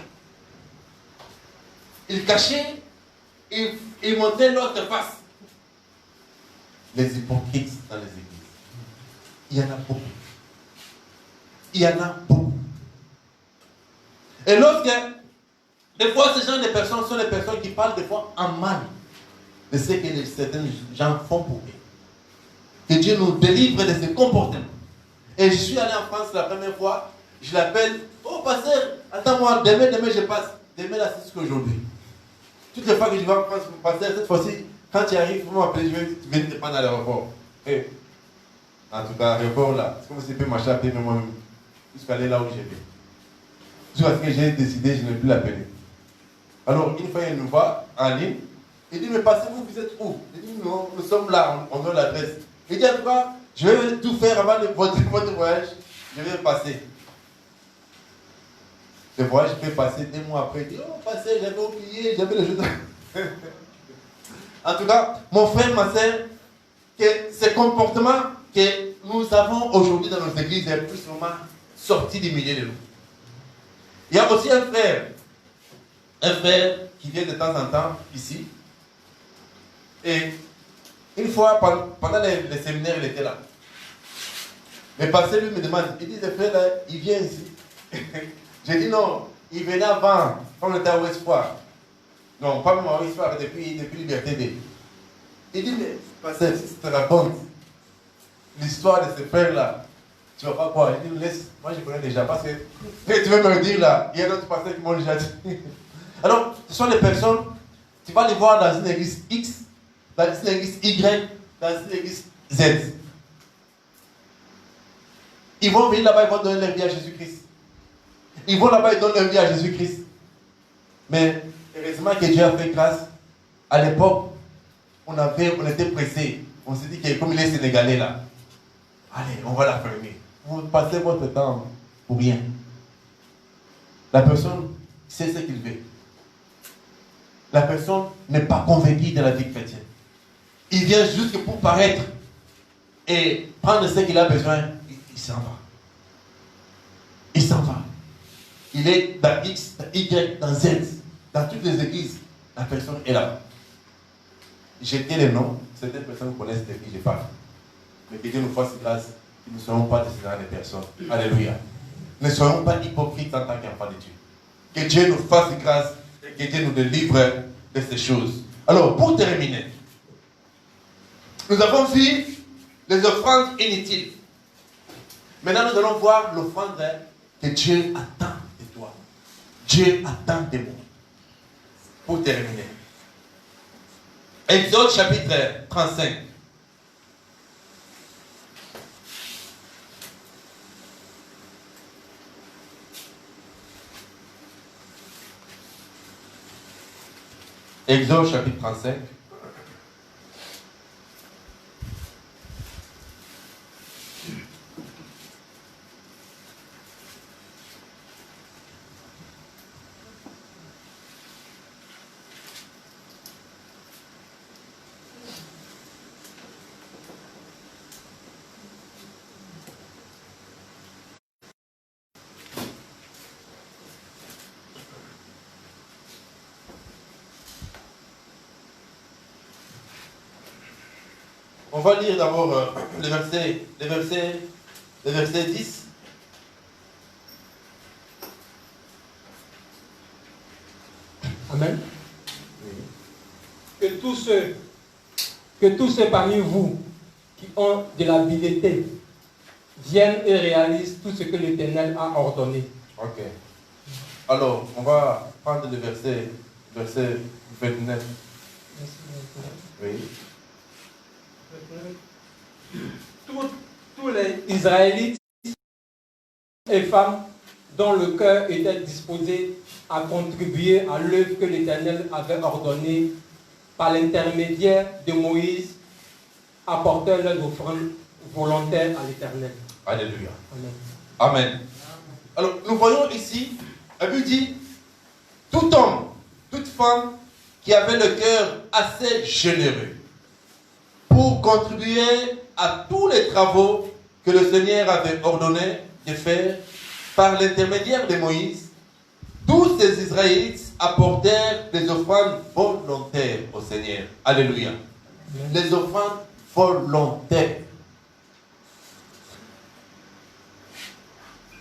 Il cachait, il montrait l'autre face. Les hypocrites dans les églises. Il y en a beaucoup. Il y en a beaucoup. Et lorsque, des fois, ces genre de personnes sont des personnes qui parlent des fois en mal de ce que certains gens font pour eux. Que Dieu nous délivre de ce comportement. Et je suis allé en France la première fois, je l'appelle, oh pasteur, attends-moi, demain je passe. Demain là, c'est ce qu'aujourd'hui. Toutes les fois que je vais en France, pasteur, cette fois-ci, quand tu arrives, vous m'appelez, je vais venir te prendre à l'aéroport. Et, en tout cas, l'aéroport là, c'est comme si tu peux marcher à pied, mais moi-même, jusqu'à aller là où je vais. Jusqu'à ce que j'ai décidé, je ne vais plus l'appeler. Alors, une fois, il nous voit en ligne, il dit, mais passez-vous, vous êtes où? Il dit, non, nous sommes là, on donne l'adresse. Il dit, en tout cas, je vais tout faire avant votre voyage, je vais passer. Le voyage peut passer 2 mois après, il dit, oh, passez, j'avais oublié, j'avais le jeu de... En tout cas, mon frère, ma soeur, que ce comportement que nous avons aujourd'hui dans nos églises est plus vraiment sorti du milieu de nous. Il y a aussi un frère qui vient de temps en temps ici. Et une fois, pendant les séminaires, il était là. Mais pasteur lui me demande, il dit, ce frère là, il vient ici. J'ai dit non, il venait avant, quand on était à Ouest-Foire. Non, pas même à Ouest-Foire, depuis Liberté 2. Il dit, mais pasteur, si je te raconte l'histoire de ce frère là, tu ne vas pas croire. Il dit, laisse, moi je connais déjà, parce que tu veux me le dire là, il y a d'autres pasteurs qui m'ont déjà dit. Alors, ce sont des personnes, tu vas les voir dans une église X, dans une église Y, dans une église Z. Ils vont venir là-bas, ils vont donner leur vie à Jésus-Christ. Ils vont là-bas, ils donnent leur vie à Jésus-Christ. Mais heureusement que Dieu a fait grâce. À l'époque, on était pressés. On s'est dit que comme il est sénégalais là, allez, on va la fermer. Vous passez votre temps pour rien. La personne sait ce qu'il veut. La personne n'est pas convaincue de la vie chrétienne. Il vient juste pour paraître et prendre ce qu'il a besoin. Il s'en va. Il s'en va. Il est dans X, dans Y, dans Z, dans toutes les églises. La personne est là. J'ai dit les noms. Certaines personnes connaissent de qui je parle. Mais que Dieu nous fasse grâce. Nous ne serons pas des ignorants des personnes. Alléluia. Ne soyons pas hypocrites en tant qu'enfants de Dieu. Que Dieu nous fasse grâce et que Dieu nous délivre de ces choses. Alors, pour terminer, nous avons vu les offrandes inutiles. Maintenant, nous allons voir l'offrande que Dieu attend de toi. Dieu attend de moi. Pour terminer. Exode chapitre 35. Exode chapitre 35. On va lire d'abord le verset 10. Amen. Que tous ceux parmi vous qui ont de l'habileté viennent et réalisent tout ce que l'Éternel a ordonné. Ok. Alors, on va prendre le verset 29. Oui. Tous les Israélites et femmes dont le cœur était disposé à contribuer à l'œuvre que l'Éternel avait ordonnée par l'intermédiaire de Moïse apportèrent leurs offrandes volontaires à l'Éternel. Alléluia. Amen. Amen. Alors, nous voyons ici, la Bible dit, tout homme, toute femme qui avait le cœur assez généreux pour contribuer à tous les travaux que le Seigneur avait ordonné de faire par l'intermédiaire de Moïse, tous ces Israélites apportèrent des offrandes volontaires au Seigneur. Alléluia. Les offrandes volontaires.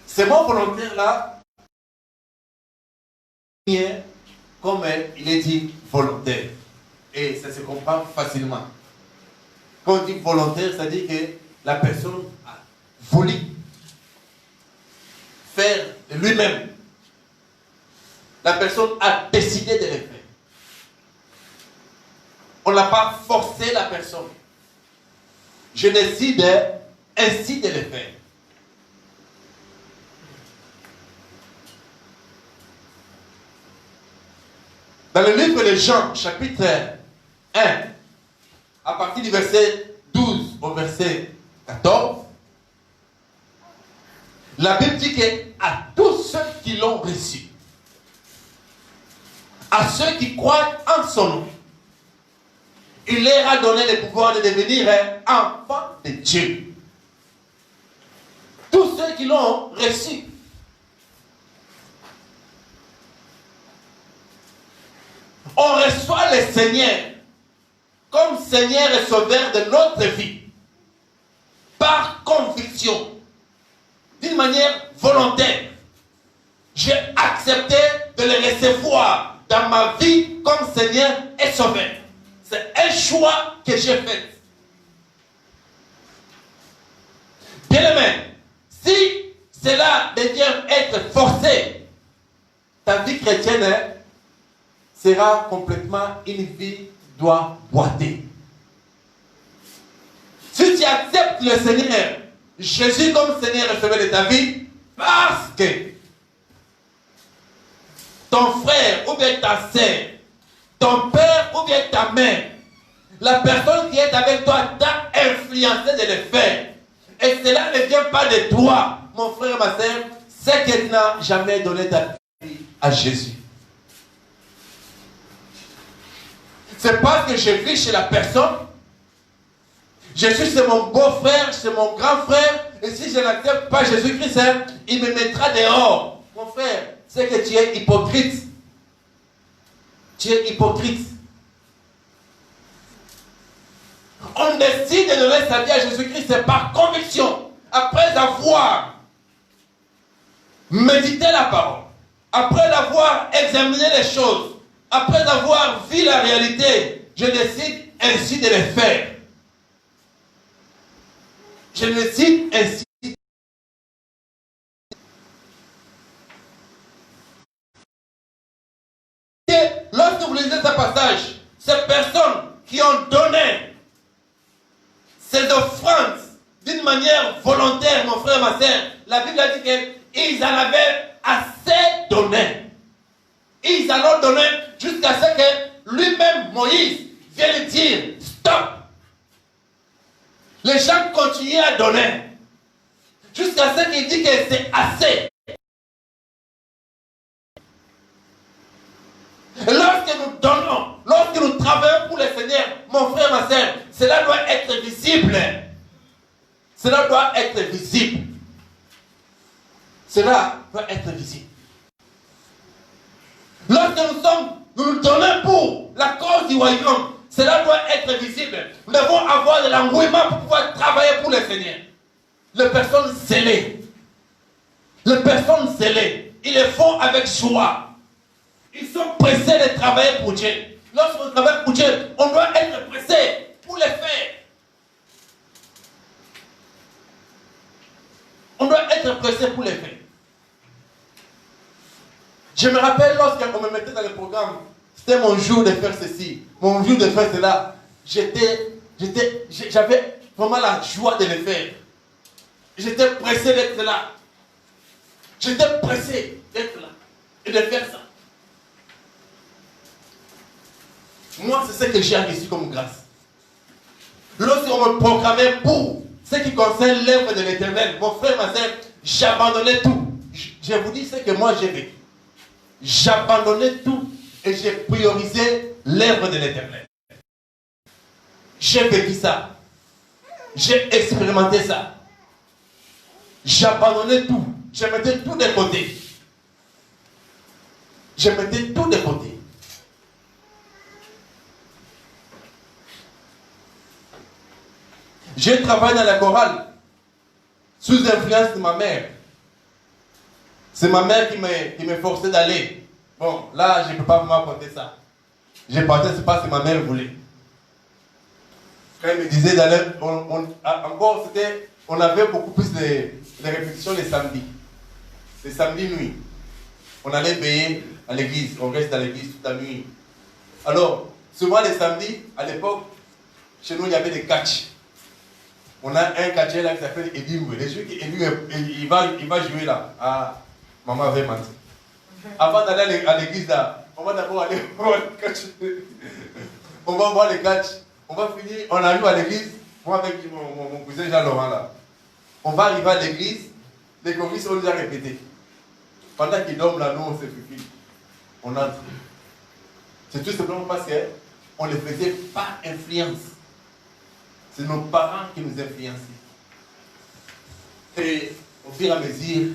Ces mots volontaires-là, comme il est dit volontaire. Et ça se comprend facilement. Quand on dit volontaire, ça dit que la personne a voulu faire de lui-même. La personne a décidé de le faire. On n'a pas forcé la personne. Je décide ainsi de le faire. Dans le livre de Jean, chapitre 1, à partir du verset 12 au verset 14, la Bible dit qu'à tous ceux qui l'ont reçu, à ceux qui croient en son nom, il leur a donné le pouvoir de devenir enfants de Dieu. Tous ceux qui l'ont reçu. On reçoit le Seigneur comme Seigneur et Sauveur de notre vie par conviction, d'une manière volontaire. J'ai accepté de le recevoir dans ma vie comme Seigneur et Sauveur. C'est un choix que j'ai fait. Bien-aimé, si cela devient être forcé, ta vie chrétienne sera complètement une vie doit boiter. Si tu acceptes le Seigneur, Jésus comme Seigneur et Sauveur de ta vie, parce que ton frère ou bien ta sœur, ton père ou bien ta mère, la personne qui est avec toi t'a influencé de le faire. Et cela ne vient pas de toi, mon frère, ma sœur, c'est que tu n'as jamais donné ta vie à Jésus. C'est parce que je vis chez la personne Jésus, c'est mon beau-frère, c'est mon grand frère. Et si je n'accepte pas Jésus-Christ, il me mettra dehors. Mon frère, c'est que tu es hypocrite. Tu es hypocrite. On décide de donner sa vie à Jésus-Christ par conviction. Après avoir médité la parole, après avoir examiné les choses, après avoir vu la réalité, je décide ainsi de les faire. Je décide ainsi. Et lorsque vous lisez ce passage, ces personnes qui ont donné ces offrandes d'une manière volontaire, mon frère, ma soeur, la Bible a dit qu'ils en avaient assez donné. Ils en ont donné jusqu'à ce que lui-même, Moïse, vienne dire stop. Les gens continuaient à donner jusqu'à ce qu'il dit que c'est assez. Et lorsque nous donnons, lorsque nous travaillons pour le Seigneur, mon frère, ma soeur, cela doit être visible. Cela doit être visible. Cela doit être visible. Lorsque nous nous donnons pour la cause du royaume, cela doit être visible. Nous devons avoir de l'engouement pour pouvoir travailler pour le Seigneur. Les personnes zélées. Les personnes zélées, ils le font avec joie. Ils sont pressés de travailler pour Dieu. Lorsqu'on travaille pour Dieu, on doit être pressé pour le faire. On doit être pressé pour le faire. Je me rappelle lorsqu'on me mettait dans le programme, c'était mon jour de faire ceci, mon jour de faire cela. J'avais vraiment la joie de le faire. J'étais pressé d'être là. J'étais pressé d'être là et de faire ça. Moi, c'est ce que j'ai reçu comme grâce. Lorsqu'on me programmait pour ce qui concerne l'œuvre de l'Éternel, mon frère, ma soeur, j'abandonnais tout. Je vous dis ce que moi j'ai vécu. J'abandonnais tout et j'ai priorisé l'œuvre de l'Éternel. J'ai vécu ça. J'ai expérimenté ça. J'abandonnais tout. Je mettais tout de côté. Je mettais tout de côté. J'ai travaillé dans la chorale sous influence de ma mère. C'est ma mère qui me forçait d'aller. Bon, là, je ne peux pas vous raconter ça. J'ai parti, c'est pas ce que ma mère voulait. Quand elle me disait d'aller, encore, on avait beaucoup plus de répétitions les samedis. Les samedis nuit. On allait veiller à l'église, on reste à l'église toute la nuit. Alors, souvent les samedis, à l'époque, chez nous, il y avait des catchs. On a un catcher là qui s'appelle Edimbe. Les jeux il va jouer là. Ah, maman avait menti. Avant d'aller à l'église là, on va d'abord aller voir le catch. On va voir les catchs. On va finir, on arrive à l'église. Moi avec mon cousin Jean-Laurent là. On va arriver à l'église. Les choristes ont déjà répété. Pendant qu'ils dorment là, nous on se fufile. On entre. C'est tout simplement parce qu'on ne les faisait pas influence. C'est nos parents qui nous influencent. Et au fur et à mesure,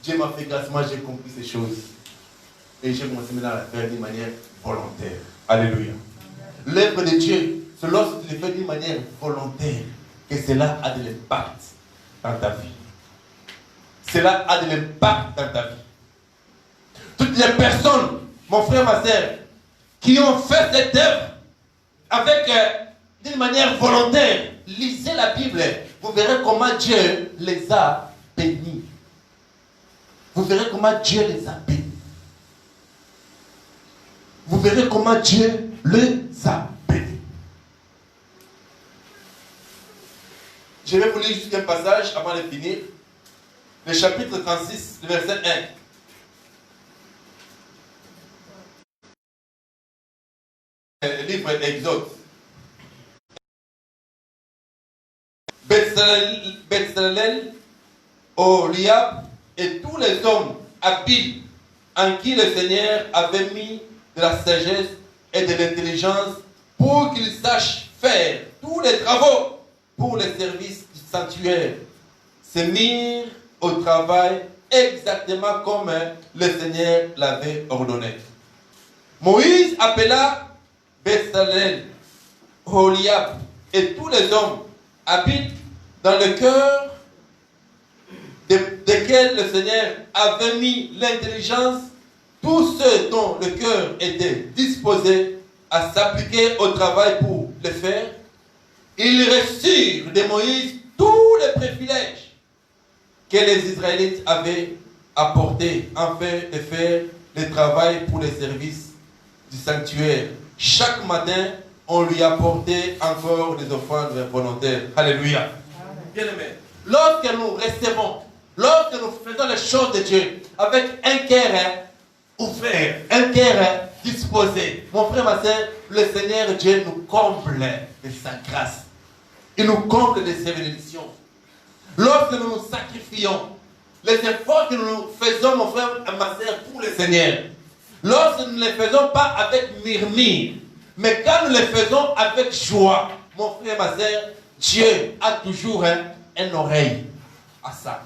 Dieu m'a fait grâce. Moi, j'ai compris ces choses. Et j'ai commencé maintenant à la faire d'une manière volontaire. Alléluia. L'œuvre de Dieu, c'est lorsque tu le fais d'une manière volontaire que cela a de l'impact dans ta vie. Cela a de l'impact dans ta vie. Toutes les personnes, mon frère, ma soeur, qui ont fait cette œuvre avec d'une manière volontaire, lisez la Bible, vous verrez comment Dieu les a bénis. Vous verrez comment Dieu les a bénis. Vous verrez comment Dieu les a bénis. Je vais vous lire juste un passage avant de finir. Le chapitre 36, le verset 1. Le livre d'Exode. Bezalel, Oliab et tous les hommes habiles en qui le Seigneur avait mis de la sagesse et de l'intelligence pour qu'ils sachent faire tous les travaux pour les services du sanctuaire se mirent au travail exactement comme le Seigneur l'avait ordonné. Moïse appela Bezalel, Oholiab et tous les hommes habitent dans le cœur desquels le Seigneur avait mis l'intelligence, tous ceux dont le cœur était disposé à s'appliquer au travail pour le faire. Ils reçurent de Moïse tous les privilèges que les Israélites avaient apportés afin de faire le travail pour les services du sanctuaire. Chaque matin, on lui apportait encore des offrandes volontaires. Alléluia. Bien-aimés, lorsque nous recevons, lorsque nous faisons les choses de Dieu avec un cœur ouvert, un cœur disposé, mon frère, ma soeur, le Seigneur Dieu nous comble de sa grâce. Il nous comble de ses bénédictions. Lorsque nous nous sacrifions, les efforts que nous faisons, mon frère et ma soeur, pour le Seigneur, lorsque nous ne les faisons pas avec murmure, mais quand nous les faisons avec joie, mon frère et ma soeur, Dieu a toujours une oreille à ça.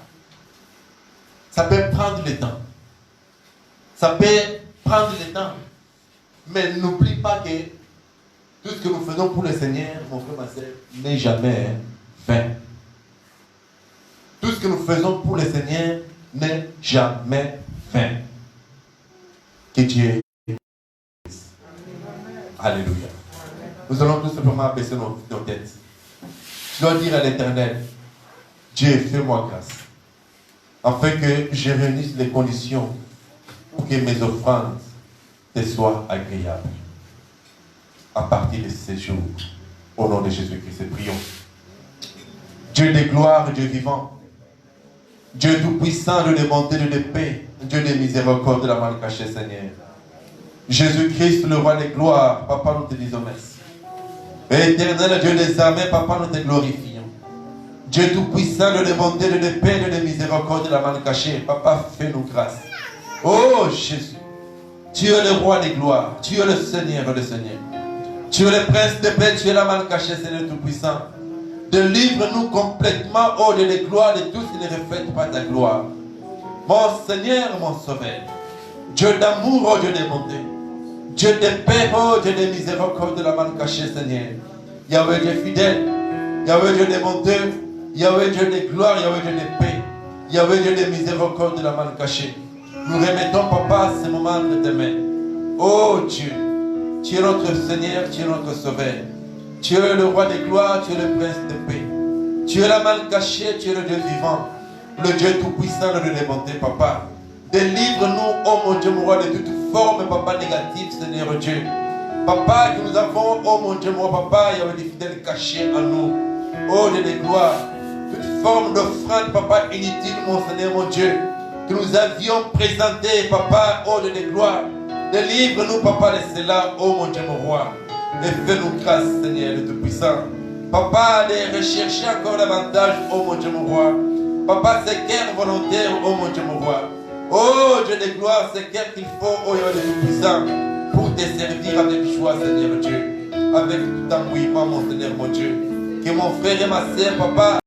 Ça peut prendre le temps. Ça peut prendre le temps. Mais n'oublie pas que tout ce que nous faisons pour le Seigneur, mon frère, ma soeur, n'est jamais vain. Tout ce que nous faisons pour le Seigneur n'est jamais vain. Que Dieu bénisse. Alléluia. Nous allons tout simplement abaisser nos têtes. Je dois dire à l'Éternel, Dieu, fais-moi grâce, afin que je réunisse les conditions pour que mes offrandes te soient agréables. À partir de ce jour, au nom de Jésus-Christ, prions. Dieu de gloire, Dieu vivant, Dieu tout-puissant, Dieu de bonté, Dieu de paix, Dieu de miséricorde, de la mal cachée, Seigneur. Jésus-Christ, le roi de gloire, Papa, nous te disons merci. Éternel Dieu des armées, Papa, nous te glorifions. Dieu tout-puissant, Dieu de bonté, Dieu de paix, Dieu de miséricorde, de la mal cachée, Papa, fais-nous grâce. Oh Jésus, tu es le roi de gloire, tu es le Seigneur des seigneurs. Tu es le prince de paix, tu es la mal cachée, Seigneur tout-puissant. Délivre-nous complètement, oh Dieu de gloire, de tout ce qui ne reflète pas ta gloire. Mon Seigneur, mon Sauveur, Dieu d'amour, oh Dieu de bonté, Dieu de paix, oh Dieu de miséricorde, de la mal cachée, Seigneur. Yahweh Dieu fidèle, Yahweh Dieu de bonté, Yahweh Dieu de gloire, Yahweh Dieu de paix, Yahweh Dieu de miséricorde, de la mal cachée. Nous remettons, Papa, ce moment de tes mains. Oh Dieu, tu es notre Seigneur, tu es notre Sauveur. Tu es le roi de gloire, tu es le prince de paix. Tu es la mal cachée, tu es le Dieu vivant, le Dieu tout-puissant, le Dieu de bonté, Papa. Délivre-nous, oh mon Dieu, mon roi, de toute forme, Papa, négative, Seigneur Dieu. Papa, que nous avons, oh mon Dieu, mon roi, Papa, il y avait des fidèles cachés en nous. Oh Dieu de gloire, toute forme d'offrande, Papa, inutile, mon Seigneur, mon Dieu, que nous avions présenté, Papa, oh Dieu de gloire. Délivre-nous, Papa, de cela, oh mon Dieu, mon roi. Et fais-nous grâce, Seigneur, le Tout-Puissant. Papa, de rechercher encore davantage, oh mon Dieu, mon roi. Papa, c'est cœur volontaire, oh mon Dieu, mon roi. Oh Dieu de gloire, c'est cœur qu'il faut, oh Dieu de Tout-Puissant, pour te servir avec joie, Seigneur Dieu. Avec tout embouillement, mon Seigneur, mon Dieu. Que mon frère et ma sœur, Papa,